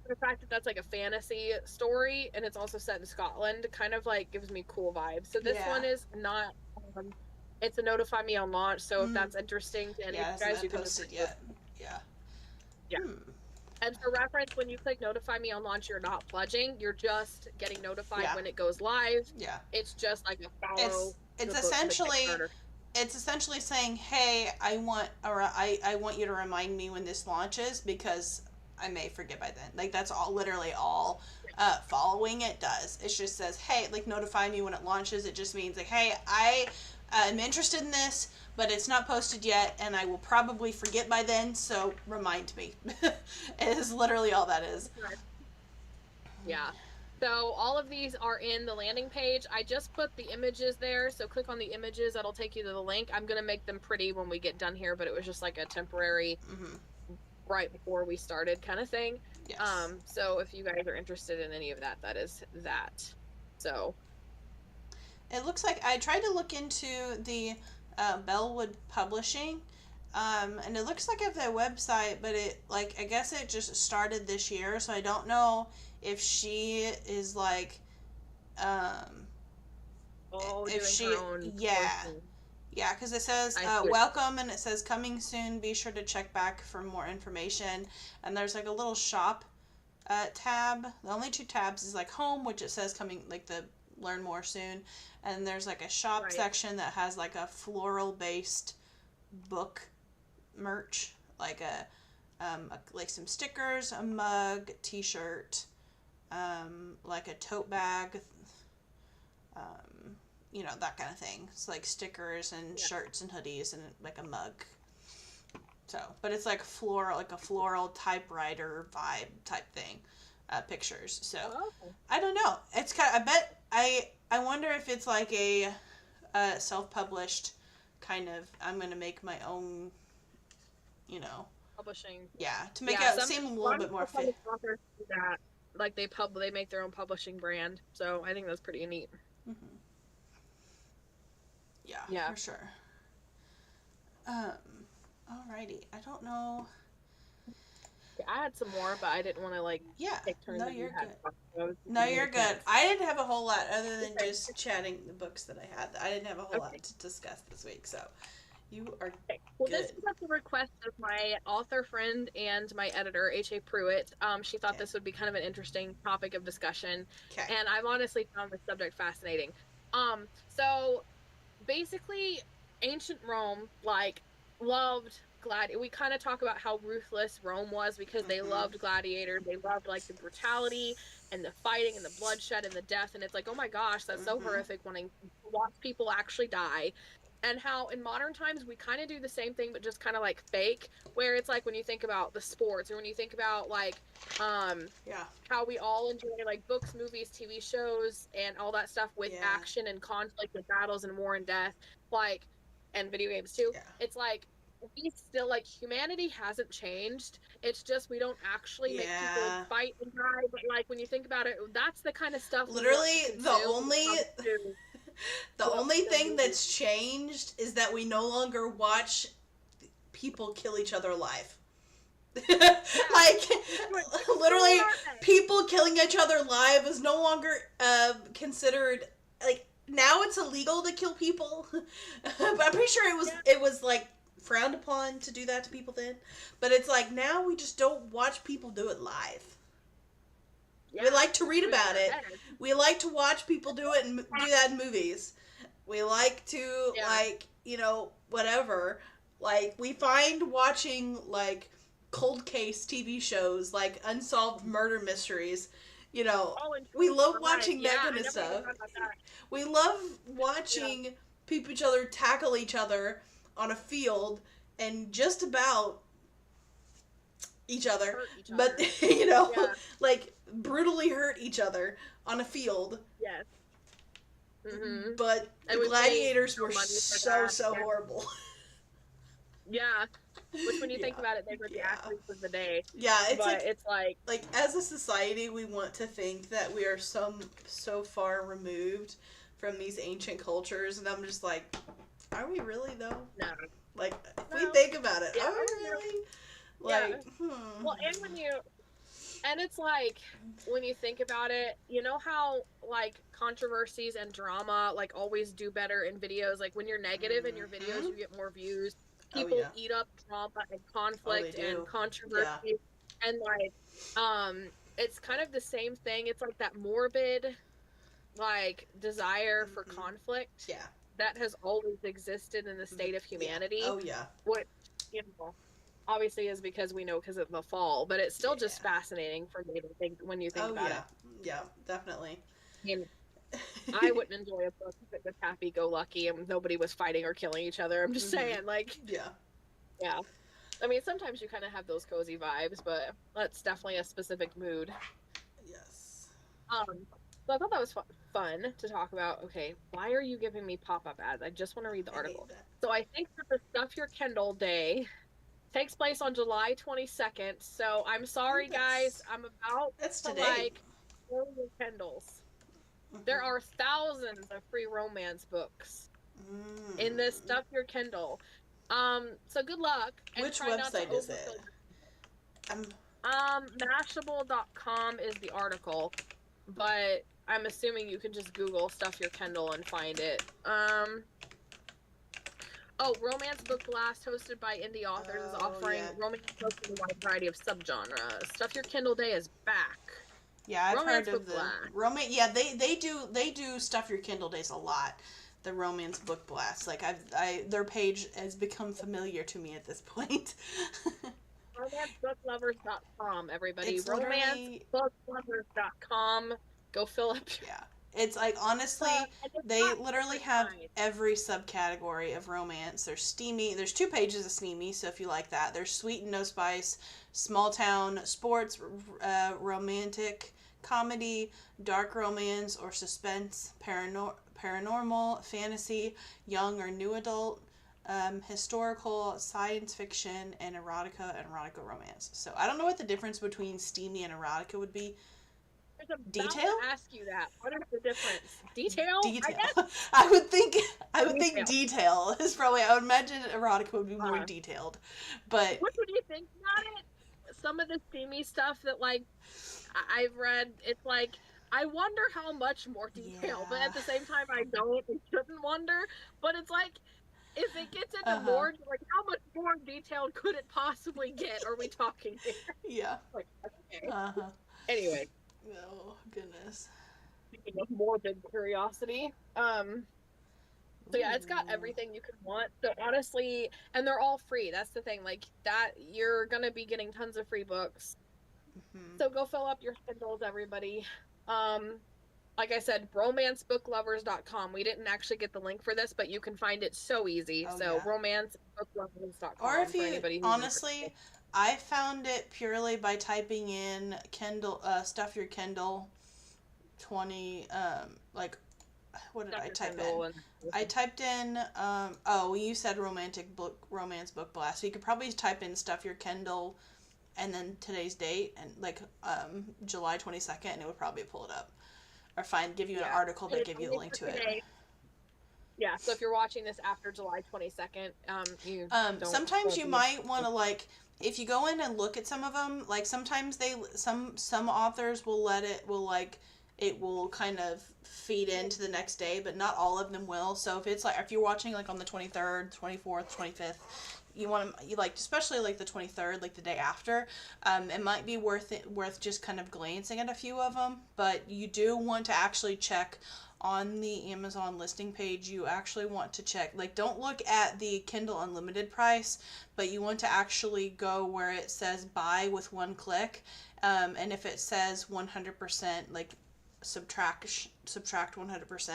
The fact that that's like a fantasy story and it's also set in Scotland kind of like gives me cool vibes. So this Yeah. one is not. It's a notify me on launch. So if Mm. that's interesting to any Yeah, of it you guys, hasn't you been can just posted yet. Yeah. yeah. Hmm. And for reference, when you click notify me on launch, you're not pledging. You're just getting notified Yeah. when it goes live. Yeah. It's just like a follow. It's the essentially Kickstarter. it's essentially saying, "Hey, I want you to remind me when this launches because I may forget by then." Like that's all literally all following it does. It just says, "Hey, like notify me when it launches." It just means like, "Hey, I'm interested in this, but it's not posted yet, and I will probably forget by then, so remind me. It is literally all that is. Yeah. So all of these are in the landing page. I just put the images there, so click on the images. That'll take you to the link. I'm going to make them pretty when we get done here, but it was just like a temporary right before we started kind of thing. Yes. So if you guys are interested in any of that, that is that. So it looks like I tried to look into the Bellwood Publishing, and it looks like I have their website, but it, like, I guess it just started this year, so I don't know if she is like, if she, yeah, because it says welcome, and it says coming soon. Be sure to check back for more information. And there's like a little shop tab. The only two tabs is like home, which it says coming, like the learn more soon, and there's like a shop section that has like a floral based book merch, like like some stickers, a mug, t-shirt, like a tote bag, you know, that kind of thing. It's like stickers and shirts and hoodies and like a mug. So, but it's like floral, like a floral typewriter vibe type thing, pictures. So, I don't know. It's kind of, I wonder if it's like a self-published kind of, I'm going to make my own, you know. Publishing. Yeah, to make it seem a little bit more fit. Like they make their own publishing brand. So, I think that's pretty neat. Mm-hmm. Yeah, for sure. Alrighty. I don't know. I had some more, but I didn't want to take turns. No, you're good. No, you're good. I didn't have a whole lot other than just chatting the books that I had. I didn't have a whole lot to discuss this week, so you are Well, this was at the request of my author friend and my editor, H.A. Pruitt. She thought this would be kind of an interesting topic of discussion, and I've honestly found the subject fascinating. So basically, ancient Rome, loved we kind of talk about how ruthless Rome was because they loved gladiators. They loved the brutality and the fighting and the bloodshed and the death, and it's like, oh my gosh, that's so horrific, wanting to watch people actually die. And how in modern times we kind of do the same thing, but just kind of fake, where it's like when you think about the sports, or when you think about how we all enjoy books, movies, TV shows, and all that stuff with action and conflict and battles and war and death, and video games too. It's we still humanity hasn't changed. It's just we don't actually make people fight and die. But when you think about it, that's the kind of stuff. Literally, the only thing that's changed is that we no longer watch people kill each other alive. Literally, people killing each other live is no longer considered now it's illegal to kill people. But I'm pretty sure it was frowned upon to do that to people then. But it's now we just don't watch people do it live. Yeah, we like to read about it. We like to watch people do it and do that in movies. We like to whatever. We find watching cold case TV shows, unsolved murder mysteries. We love watching that kind of stuff. We love watching each other tackle each other on a field and just about each other, but brutally hurt each other on a field. Yes. Mm-hmm. But the gladiators were so horrible. Yeah. Which, when you think about it, they were the athletes of the day. Yeah, it's it's as a society, we want to think that we are so far removed from these ancient cultures, and I'm just are we really though? No. If we think about it, are we really? Well, and it's when you think about it, you know how controversies and drama always do better in videos. When you're negative in your videos, you get more views. People eat up drama and conflict and controversy, and it's kind of the same thing. It's that morbid desire for conflict. Yeah. That has always existed in the state of humanity. Oh yeah. What obviously is because of the fall, but it's still just fascinating for me to think when you think about it. Yeah, definitely. I wouldn't enjoy a book if it was happy-go-lucky and nobody was fighting or killing each other. I'm just saying, like, Yeah. yeah. I mean, sometimes you kind of have those cozy vibes, but that's definitely a specific mood. Yes. So I thought that was fun to talk about. Okay, why are you giving me pop-up ads? I just want to read the I hate article. that. So I think that the Stuff Your Kindle Day takes place on July 22nd. So I'm I think sorry, guys. I'm about that's to today. like throw your Kindles. There are thousands of free romance books in this Stuff Your Kindle. So good luck and Which try not to website is overfill it? Mashable.com is the article, but I'm assuming you can just Google Stuff Your Kindle and find it. Romance Book Blast, hosted by indie authors, is offering romance books in a wide variety of subgenres. Stuff Your Kindle Day is back. Yeah, I've Romance heard of Book the Blast. romance. Yeah, they do Stuff Your Kindle Days a lot. The Romance Book Blast, like their page has become familiar to me at this point. RomanceBookLovers.com, everybody. It's literally RomanceBookLovers.com. Go fill up. yeah. It's like honestly, they literally have every subcategory of romance. There's steamy. There's 2 pages of steamy, so if you like that, there's sweet and no spice, small town, sports, romantic, comedy, dark romance or suspense, paranormal, fantasy, young or new adult, historical, science fiction, and erotica and erotica romance. So I don't know what the difference between steamy and erotica would be. Detail? To ask you that. What is the difference? Detail? Detail. I would think detail is probably. I would imagine erotica would be more detailed, but what do you think about it? Some of the steamy stuff that like I've read, it's like I wonder how much more detail, but at the same time I don't and shouldn't wonder. But it's like if it gets into more, like how much more detailed could it possibly get? Are we talking here? Yeah. Like, okay. Anyway. Oh goodness. Speaking of morbid curiosity, so yeah, it's got everything you could want. So honestly, and they're all free. That's the thing. Like that, you're gonna be getting tons of free books. So go fill up your Kindles, everybody. Like I said, romancebooklovers.com. We didn't actually get the link for this, but you can find it so easy. Romancebooklovers.com. Or if you honestly, I found it purely by typing in Kindle, Stuff Your Kindle 20, like, what did I type in? I typed in, you said romance book blast. So you could probably type in Stuff Your Kindle and then today's date and like, July 22nd, and it would probably pull it up. Or give you an article that give you the link to it. Yeah, so if you're watching this after July 22nd, sometimes you might want to like if you go in and look at some of them, like sometimes some authors will it will kind of feed into the next day, but not all of them will. So if you're watching like on the 23rd, 24th, 25th, you like especially like the 23rd, like the day after, it might be worth just kind of glancing at a few of them, but you do want to actually check on the Amazon listing page. You actually want to check, like, don't look at the Kindle Unlimited price, but you want to actually go where it says buy with one click, and if it says 100%, like subtract 100%,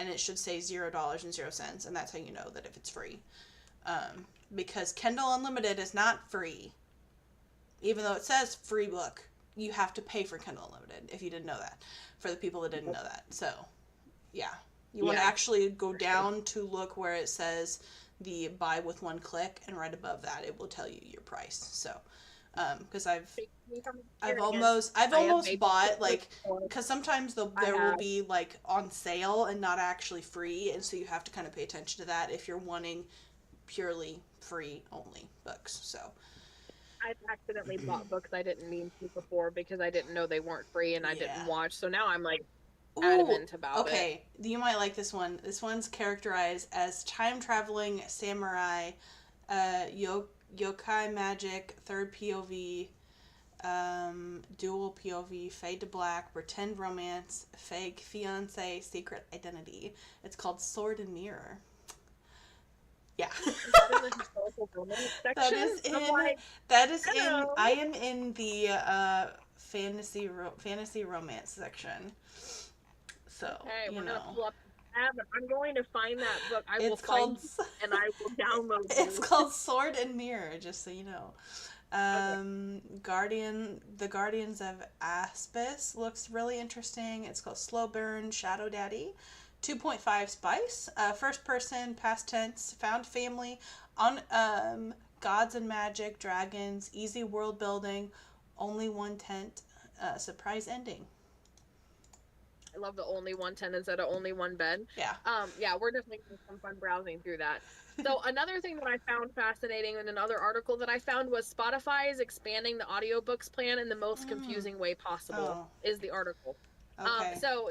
and it should say $0.00, and that's how you know that if it's free, because Kindle Unlimited is not free. Even though it says free book, you have to pay for Kindle Unlimited, if you didn't know that, for the people that didn't know that. So yeah, you want to actually go down to look where it says the buy with one click, and right above that it will tell you your price. So because I've almost bought, like, because sometimes there will be like on sale and not actually free, and so you have to kind of pay attention to that if you're wanting purely free only books. So I've accidentally bought books I didn't mean to before because I didn't know they weren't free and I didn't watch. So now I'm like adamant about it. Okay, you might like this one. This one's characterized as time traveling samurai, yokai magic, third POV, dual POV, fade to black, pretend romance, fake fiance, secret identity. It's called Sword and Mirror. Yeah. That is in. I am in the fantasy romance section. So, Okay, we're gonna pull up the tab. I'm going to find that book. I will it's find called you and I will download it's you. called Sword and Mirror, just so you know. Okay. The Guardians of Aspis looks really interesting. It's called Slow Burn Shadow Daddy. 2.5 spice. First person, past tense, found family, on gods and magic, dragons, easy world building, only one tent, surprise ending. I love the only one tent instead of only one bed. Yeah. Yeah, we're definitely doing some fun browsing through that. So another thing that I found fascinating in another article that I found was Spotify is expanding the audiobooks plan in the most confusing way possible, Oh, is the article. okay. So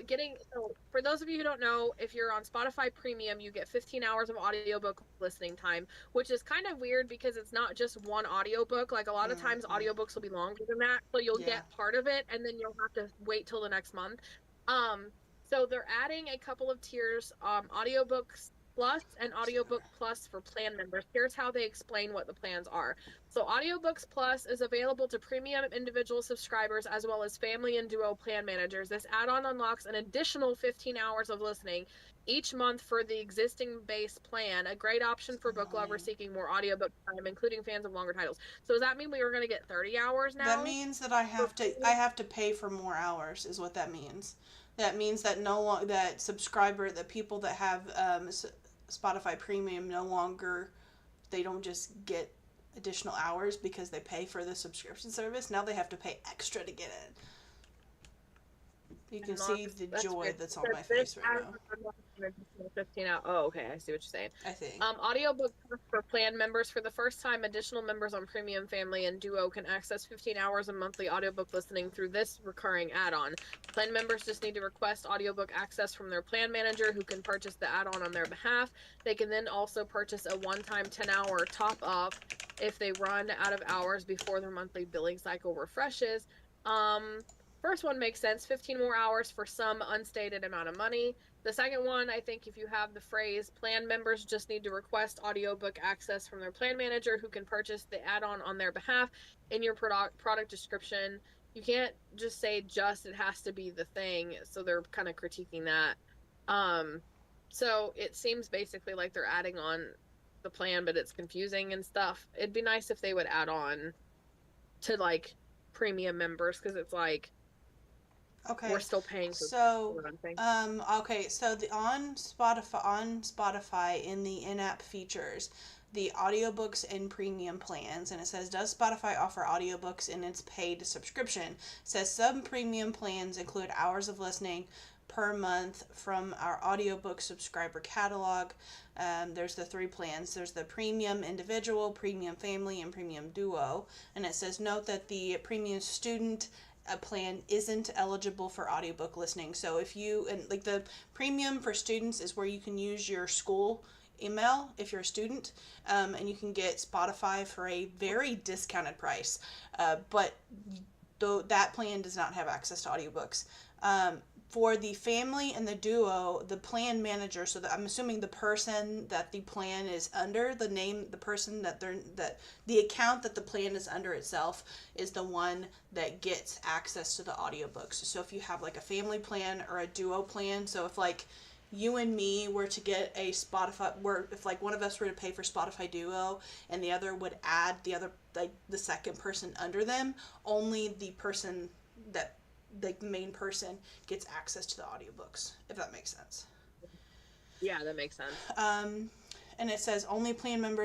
for those of you who don't know, if you're on Spotify Premium, you get 15 hours of audiobook listening time, which is kind of weird because it's not just one audiobook. Like a lot of times audiobooks will be longer than that, so you'll Yeah. get part of it and then you'll have to wait till the next month. Um, so they're adding a couple of tiers, audiobooks plus and audiobook plus for plan members. Here's how they explain what the plans are. So audiobooks plus is available to premium individual subscribers as well as family and duo plan managers. This add-on unlocks an additional 15 hours of listening each month for the existing base plan, a great option for book lovers seeking more audiobook time, including fans of longer titles. So does that mean we are going to get 30 hours That now? means that I have to pay for more hours is what that means. That means that that people that have Spotify Premium no longer, they don't just get additional hours because they pay for the subscription service. Now they have to pay extra to get it. You can see the joy that's on my face right now. 15 out. Oh, okay. I see what you're saying. I think. Audiobook for plan members. For the first time, additional members on Premium, Family, and Duo can access 15 hours of monthly audiobook listening through this recurring add-on. Plan members just need to request audiobook access from their plan manager, who can purchase the add-on their behalf. They can then also purchase a one-time 10-hour top-up if they run out of hours before their monthly billing cycle refreshes. First one makes sense. 15 more hours for some unstated amount of money. The second one, I think if you have the phrase plan members just need to request audiobook access from their plan manager, who can purchase the add-on on their behalf, in your product description, you can't just say just, it has to be the thing. So they're kind of critiquing that. So it seems basically like they're adding on the plan, but it's confusing and stuff. It'd be nice if they would add on to like premium members, because it's like, Okay. we're still paying for okay, so the on Spotify in the in-app features, the audiobooks and premium plans, and it says, does Spotify offer audiobooks in its paid subscription? It says some premium plans include hours of listening per month from our audiobook subscriber catalog. There's the three plans. There's the premium individual, premium family, and premium duo. And it says, note that the premium student plan isn't eligible for audiobook listening. So if you, and like the premium for students is where you can use your school email if you're a student, and you can get Spotify for a very discounted price, but that plan does not have access to audiobooks. For the family and the duo, the plan manager, so that I'm assuming the person that the plan is under, the person that the account that the plan is under itself is the one that gets access to the audiobooks. So if you have like a family plan or a duo plan, so if like you and me were to get a Spotify, if like one of us were to pay for Spotify Duo and the other would add the second person under them, only the person that the main person gets access to the audiobooks, if that makes sense. Yeah, that makes sense. And it says only the plan member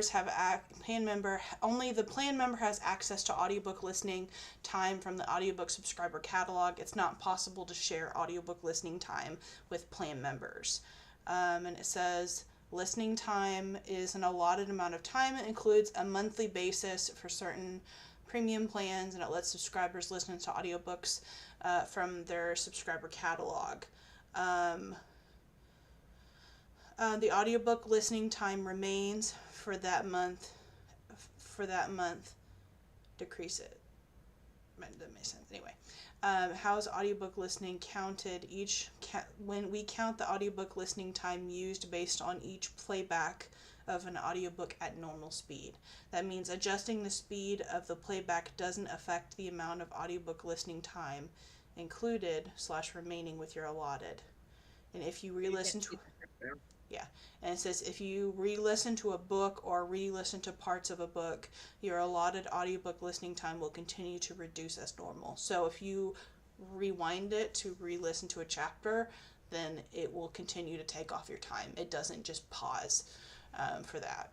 has access to audiobook listening time from the audiobook subscriber catalog. It's not possible to share audiobook listening time with plan members. And it says listening time is an allotted amount of time. It includes a monthly basis for certain premium plans, and it lets subscribers listen to audiobooks from their subscriber catalog. The audiobook listening time remains for that month. Decrease it. That makes sense. Anyway, how is audiobook listening counted? When we count the audiobook listening time used based on each playback of an audiobook at normal speed. That means adjusting the speed of the playback doesn't affect the amount of audiobook listening time included / remaining with your allotted. And if you re-listen to, yeah, and it says if you re-listen to a book or re-listen to parts of a book, your allotted audiobook listening time will continue to reduce as normal. So if you rewind it to re-listen to a chapter, then it will continue to take off your time. It doesn't just pause for that.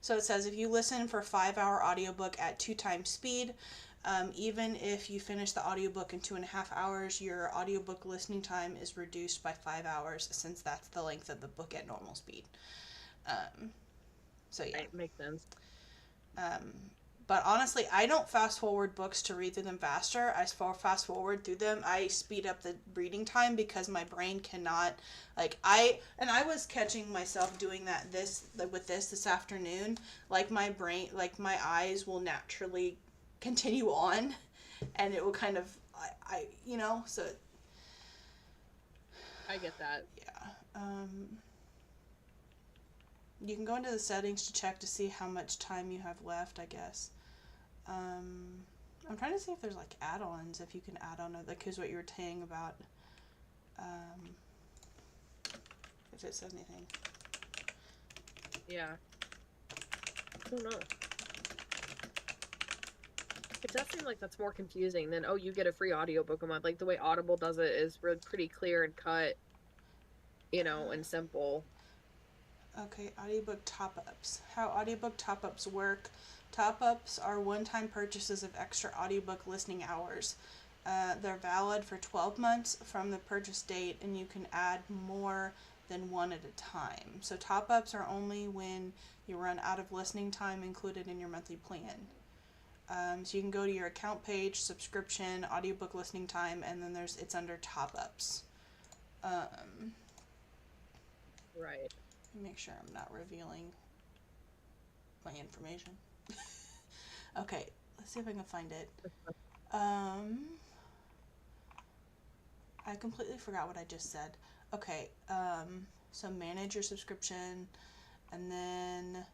So it says if you listen for a 5-hour audiobook at 2 times speed, even if you finish the audiobook in 2.5 hours, your audiobook listening time is reduced by 5 hours, since that's the length of the book at normal speed. So yeah. Right, makes sense. But honestly, I don't fast forward books to read through them faster. I fast forward through them. I speed up the reading time because my brain cannot, I was catching myself doing that with this afternoon. Like my brain, like my eyes will naturally continue on, and it will kind of, so. I get that. Yeah. You can go into the settings to check to see how much time you have left, I guess. I'm trying to see if there's like add-ons, if you can add on it, like, 'cause what you were saying about, if it says anything. Yeah. I don't know. It does seem like that's more confusing than, oh, you get a free audiobook a month. Like, the way Audible does it is really pretty clear and cut, and simple. Okay, audiobook top-ups. How audiobook top-ups work. Top-ups are one-time purchases of extra audiobook listening hours. They're valid for 12 months from the purchase date, and you can add more than one at a time. So top-ups are only when you run out of listening time included in your monthly plan. So you can go to your account page, subscription, audiobook listening time, and then it's under top-ups. Right. Make sure I'm not revealing my information. Okay, let's see if I can find it. I completely forgot what I just said. Okay, so manage your subscription, and then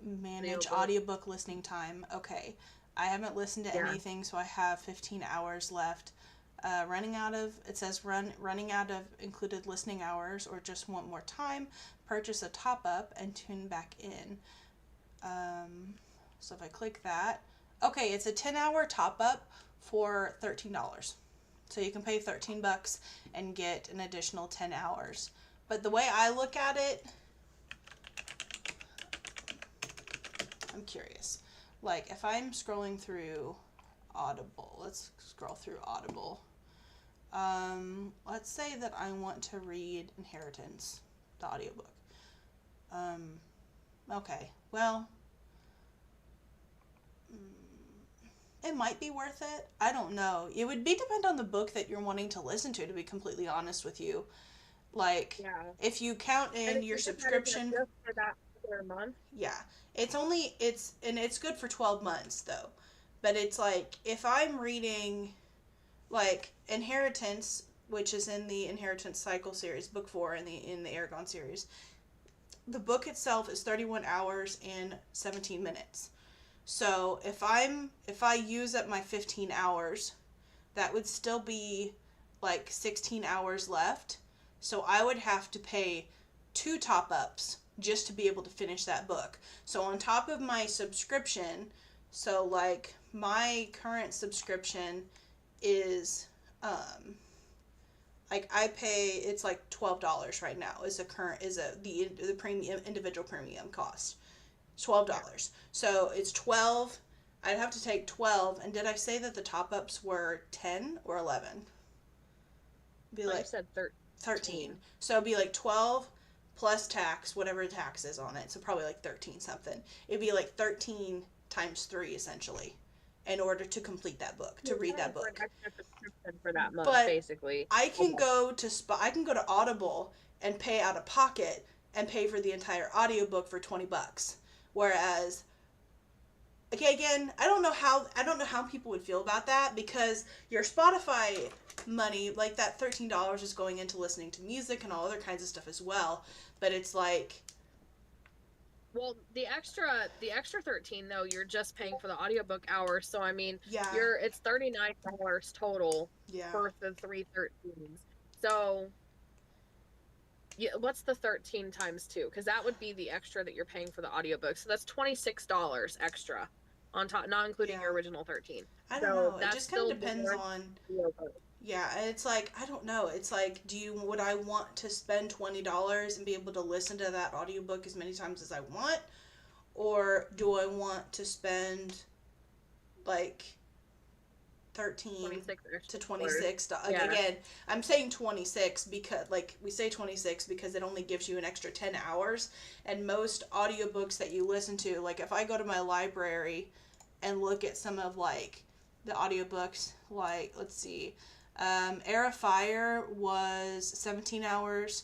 manage audiobook listening time. Okay, I haven't listened to anything, so I have 15 hours left. Running out of included listening hours, or just want more time, purchase a top-up and tune back in. So if I click that, okay, it's a 10-hour top-up for $13. So you can pay $13 and get an additional 10 hours. But the way I look at it, I'm curious. Like, if I'm scrolling through Audible, let's scroll through Audible. Let's say that I want to read Inheritance, the audiobook. Okay, well, it might be worth it. I don't know. It would depend on the book that you're wanting to listen to be completely honest with you. Like, if you count in your subscription for that for a month. Yeah, it's good for 12 months though. But it's like, if I'm reading like Inheritance, which is in the Inheritance Cycle series, book 4 in the Aragon series, the book itself is 31 hours and 17 minutes. So if I use up my 15 hours, that would still be like 16 hours left. So I would have to pay 2 top-ups just to be able to finish that book. So on top of my subscription, so like my current subscription is like I pay, it's like $12 right now is the premium, individual premium cost. $12. So it's 12. I'd have to take 12. And did I say that the top-ups were 10 or 11? I said 13. So it'd be like 12 plus tax, whatever the tax is on it. So probably like 13 something. It'd be like 13 times 3 essentially, in order to complete that book, to read that book. For that month, but basically. I can go to Audible and pay out of pocket and pay for the entire audiobook for $20. Whereas, okay, again, I don't know how people would feel about that, because your Spotify money, like that $13 is going into listening to music and all other kinds of stuff as well. But it's like, Well, the extra 13 though, you're just paying for the audiobook hours. So I mean, Yeah, it's $39 total yeah, for the 313s. So yeah, what's the 13 times 2? Because that would be the extra that you're paying for the audiobook. So that's $26 extra on top, not including yeah. your original 13. I don't So know. It that's just kind still of depends more on. than the audiobook. Yeah, and it's like I don't know. It's like, would I want to spend $20 and be able to listen to that audiobook as many times as I want, or do I want to spend like 13 26 to extra dollars. 26? Like Yeah. again, I'm saying 26 because like we say 26 because it only gives you an extra 10 hours, and most audiobooks that you listen to, like if I go to my library and look at some of like the audiobooks, like let's see, Air of Fire was 17 hours,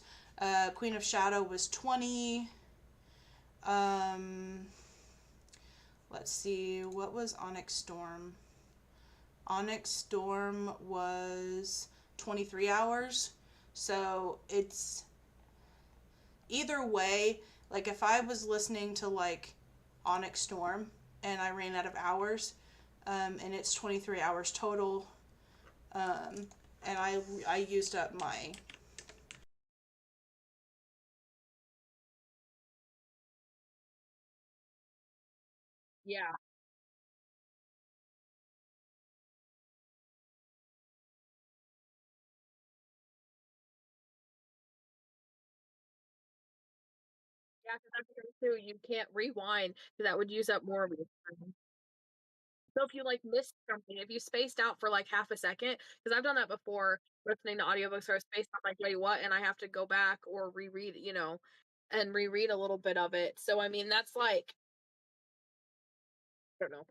Queen of Shadow was 20. um let's see, what was Onyx Storm? Onyx Storm was 23 hours. So it's either way, like if I was listening to like Onyx Storm and I ran out of hours, and it's 23 hours total, um, and I used up my. Yeah. Yeah, because that's true too. You can't rewind because that would use up more of your time. So if you like missed something, if you spaced out for like half a second, because I've done that before listening to audiobooks where I spaced out like, wait, what? And I have to go back or reread, and reread a little bit of it. So I mean that's like, I don't know.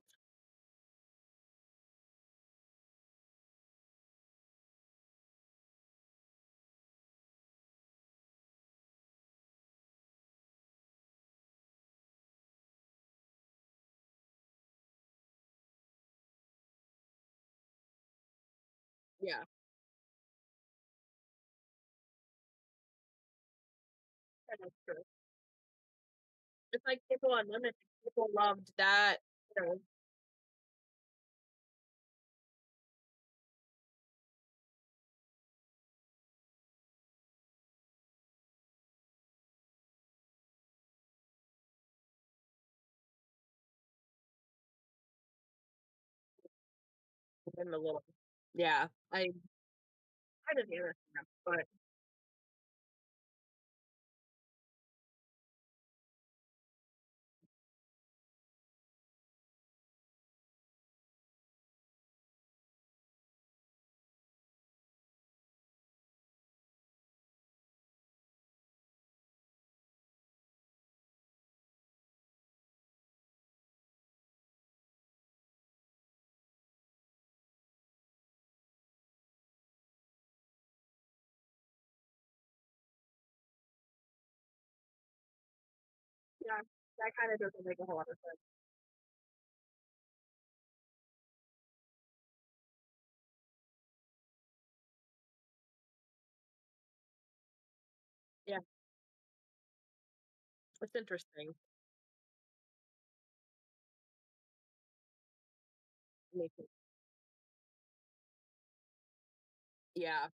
Yeah, that is true. It's like People Unlimited. People loved that, you know, in the little. Yeah, I didn't hear that, but yeah, that kind of doesn't make a whole lot of sense. Yeah, it's interesting. Me too. Yeah,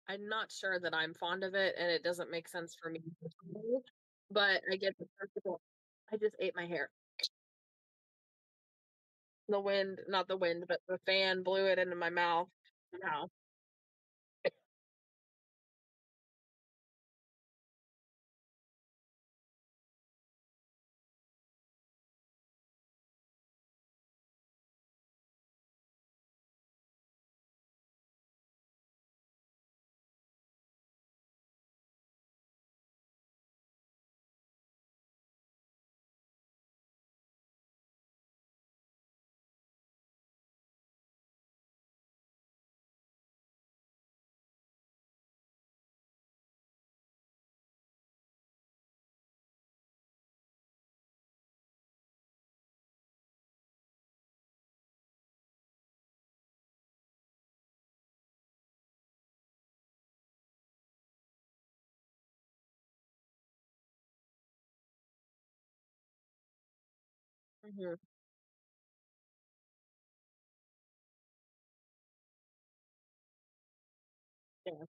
I'm not sure that I'm fond of it, and it doesn't make sense for me personally, but I get the principle. I just ate my hair. The wind, not the wind, but the fan blew it into my mouth. No. Mhm. Yeah.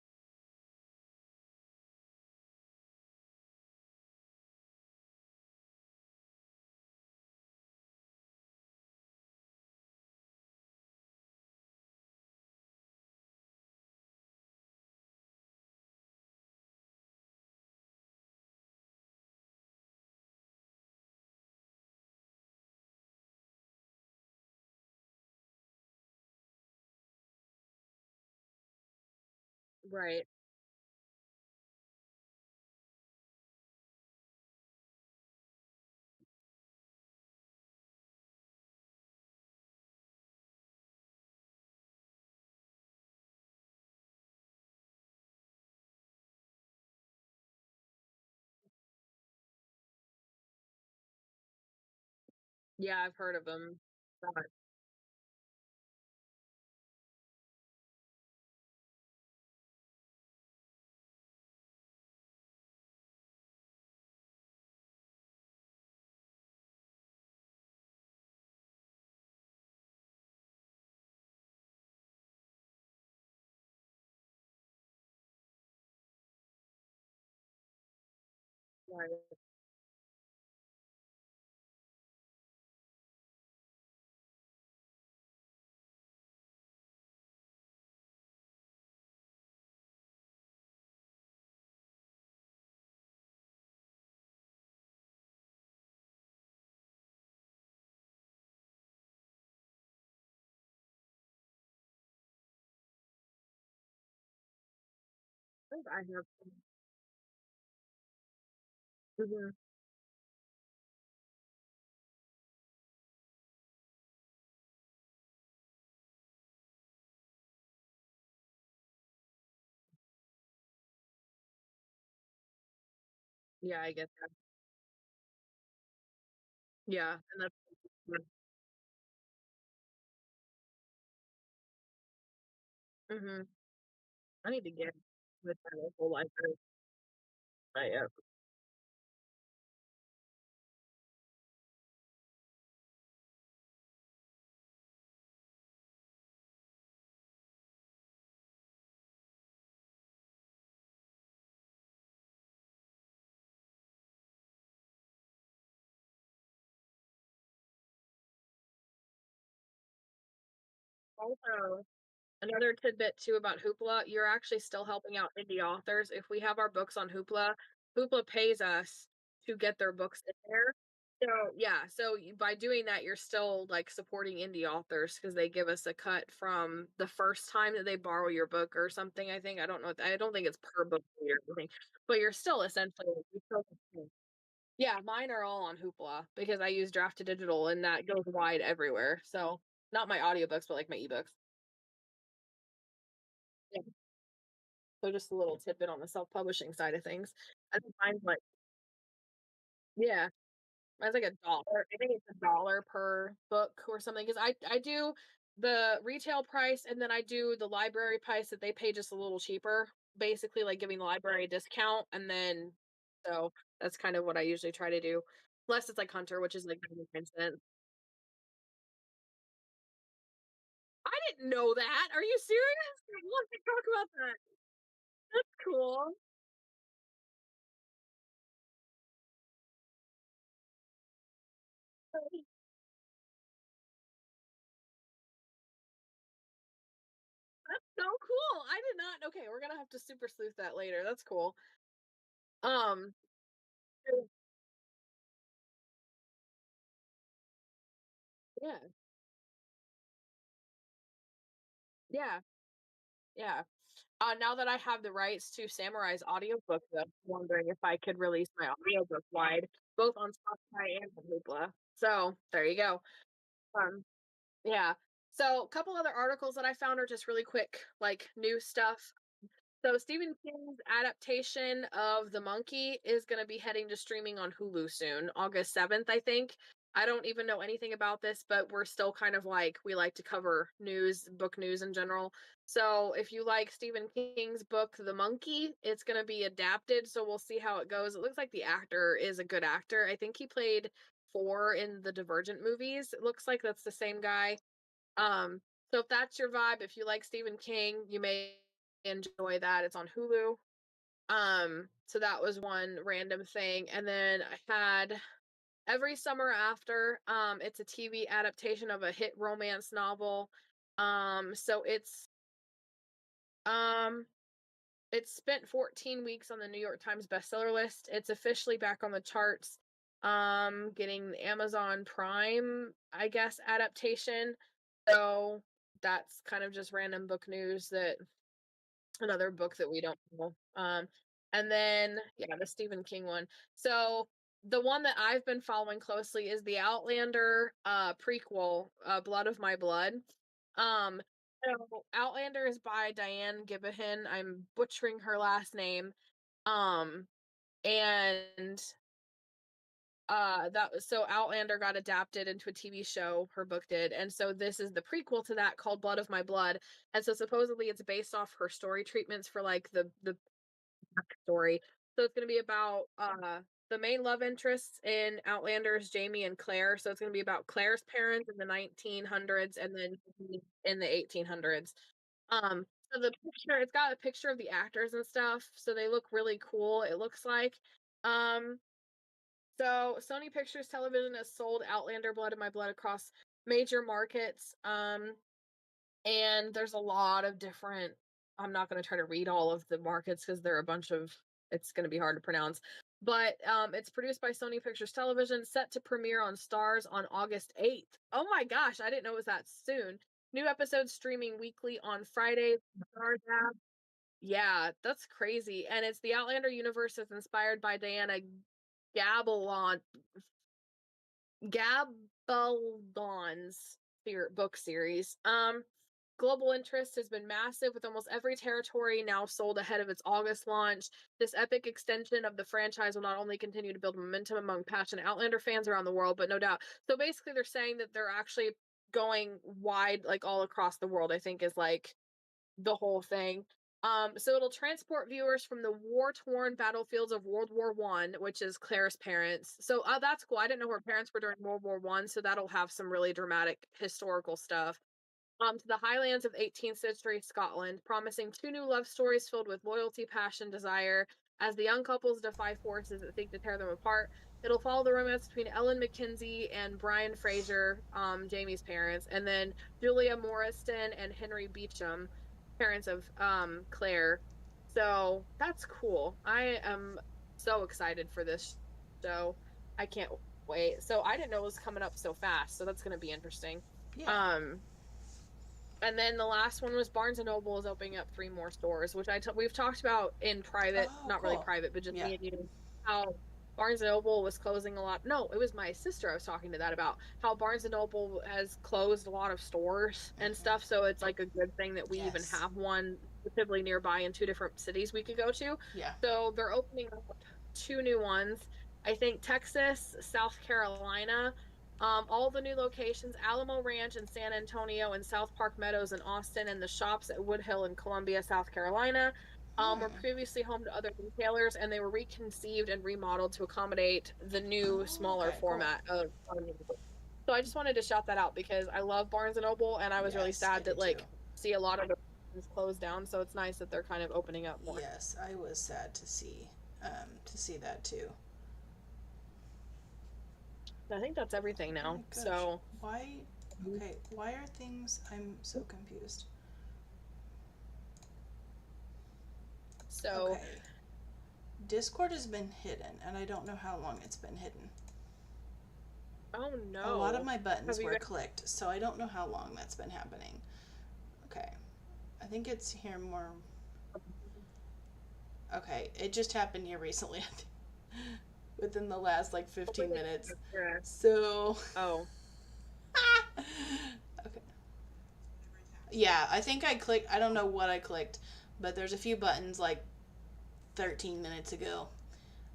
Right. Yeah, I've heard of them. Right. I think I have some. Mhm. Yeah, I get that. Yeah, and that's Mhm. I need to get with my local library. I Also, another tidbit too about Hoopla, you're actually still helping out indie authors. If we have our books on Hoopla, Hoopla pays us to get their books in there. So, yeah, so by doing that, you're still like supporting indie authors because they give us a cut from the first time that they borrow your book or something. I think I don't know. I don't think it's per book or anything, but you're still essentially yeah. Mine are all on Hoopla because I use Draft to Digital and that goes wide everywhere. So not my audiobooks, but like my ebooks. So just a little tidbit on the self-publishing side of things. I think mine's like yeah, mine's like $1. I think it's $1 per book or something. Because I do the retail price and then I do the library price that they pay just a little cheaper, basically, like, giving the library a discount, and then so that's kind of what I usually try to do. Unless it's like Hunter, which is like 99¢. I didn't know that. Are you serious? I want to talk about that. That's cool. That's so cool. I did not okay, we're gonna have to super sleuth that later. That's cool. Um, so yeah, yeah, yeah. Now that I have the rights to Samurai's audiobook, though, I'm wondering if I could release my audiobook wide, both on Spotify and on Hoopla. So, there you go. Um, yeah. So, a couple other articles that I found are just really quick, like, new stuff. So Stephen King's adaptation of The Monkey is gonna be heading to streaming on Hulu soon, August 7th, I think. I don't even know anything about this, but we're still kind of like we like to cover news, book news in general. So if you like Stephen King's book, The Monkey, it's gonna be adapted, so we'll see how it goes. It looks like the actor is a good actor. I think he played 4 in the Divergent movies. It looks like that's the same guy. So if that's your vibe, if you like Stephen King, you may enjoy that. It's on Hulu. So that was one random thing. And then I had Every Summer After. It's a TV adaptation of a hit romance novel. So um it spent 14 weeks on the New York Times bestseller list. It's officially back on the charts. Getting the Amazon Prime, I guess, adaptation. So that's kind of just random book news, that another book that we don't know. And then yeah, the Stephen King one. So the one that I've been following closely is the Outlander prequel, Blood of My Blood. Um so Outlander is by Diane Gibbehen. I'm butchering her last name. Um and that was so Outlander got adapted into a TV show, her book did, and so this is the prequel to that called Blood of My Blood. And so supposedly it's based off her story treatments for like the story. So it's going to be about the main love interests in Outlanders, Jamie and Claire. So it's going to be about Claire's parents in the 1900s and then in the 1800s. So the picture, it's got a picture of the actors and stuff, so they look really cool, it looks like. Um so Sony Pictures Television has sold Outlander Blood of My Blood across major markets. And there's a lot of different, I'm not going to try to read all of the markets because there are a bunch of, it's going to be hard to pronounce. But it's produced by Sony Pictures Television, set to premiere on Stars on August 8th. Oh my gosh, I didn't know it was that soon. New episodes streaming weekly on Fridays. Stars app. Yeah, that's crazy. And it's the Outlander universe is inspired by Diana Gabaldon's book series. Global interest has been massive, with almost every territory now sold ahead of its August launch. This epic extension of the franchise will not only continue to build momentum among passionate Outlander fans around the world, but no doubt. So basically, they're saying that they're actually going wide, like all across the world, I think is like the whole thing. So it'll transport viewers from the war-torn battlefields of World War One, which is Claire's parents. So that's cool. I didn't know her parents were during World War One, so that'll have some really dramatic historical stuff. To the highlands of 18th century Scotland, promising 2 new love stories filled with loyalty, passion, desire. As the young couples defy forces that seek to tear them apart, it'll follow the romance between Ellen McKenzie and Brian Fraser, Jamie's parents, and then Julia Morriston and Henry Beecham, parents of Claire. So that's cool. I am so excited for this show. I can't wait. So I didn't know it was coming up so fast, so that's going to be interesting. Yeah. And then the last one was Barnes and Noble is opening up 3 more stores, which we've talked about in private, not cool. really private, but just me and you, how Barnes and Noble was closing a lot. No, it was my sister I was talking to that about, how Barnes and Noble has closed a lot of stores and stuff. So it's like a good thing that we even have one relatively nearby in 2 different cities we could go to. Yeah. So they're opening up 2 new ones. I think Texas, South Carolina. All the new locations, Alamo Ranch in San Antonio and South Park Meadows in Austin, and the shops at Woodhill in Columbia, South Carolina, were previously home to other retailers, and they were reconceived and remodeled to accommodate the new, smaller format of. So I just wanted to shout that out because I love Barnes and Noble, and I was really sad that like see a lot of the closed down. So it's nice that they're kind of opening up more. Yes, I was sad to see that too. I think that's everything now. So why? Okay, why are things? I'm so confused. So okay. Discord has been hidden, and I don't know how long it's been hidden. Oh no! A lot of my buttons were clicked, so I don't know how long that's been happening. Okay, I think it's here more. Okay, it just happened here recently. Within the last like 15 minutes. So okay. Yeah, I think I clicked, I don't know what I clicked, but there's a few buttons like 13 minutes ago.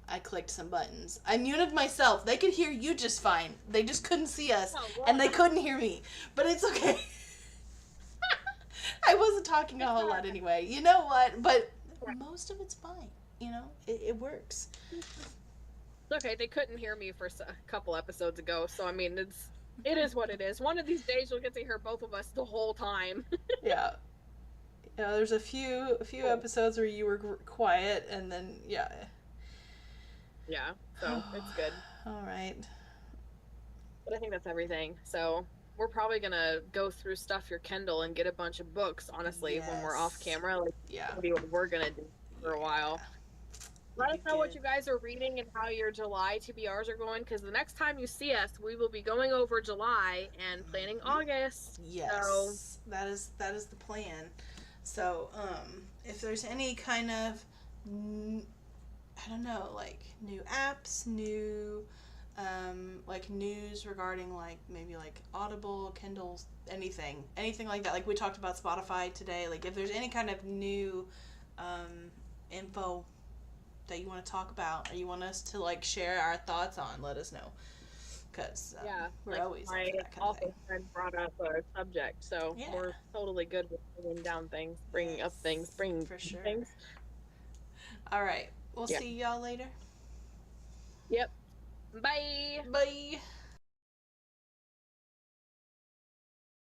I clicked some buttons. I muted myself. They could hear you just fine. They just couldn't see us and they couldn't hear me. But it's okay. I wasn't talking a whole lot anyway. You know what? But most of it's fine. You know, it works. Okay, they couldn't hear me for a couple episodes ago, so I mean, it is what it is. One of these days, you'll get to hear both of us the whole time. Yeah. Yeah, there's a few episodes where you were quiet, and then yeah. Yeah, so it's good. All right. But I think that's everything. So we're probably gonna go through stuff your Kindle and get a bunch of books. Honestly, when we're off Yes. camera, like Yeah. maybe what we're gonna do for a while. Let us know what you guys are reading and how your July TBRs are going, because the next time you see us, we will be going over July and planning August. Yes, So that is the plan. So, if there's any kind of, I don't know, like new apps, new, like news regarding like maybe like Audible, Kindles, anything like that. Like we talked about Spotify today. Like if there's any kind of new, info that you want to talk about or you want us to like share our thoughts on, let us know. Because yeah, we're like always up my for that kind of thing. friend brought up a subject, so Yeah. we're totally good with bringing down things, bringing up things, bringing for sure. things. All right. We'll Yeah. see y'all later. Yep. Bye. Bye.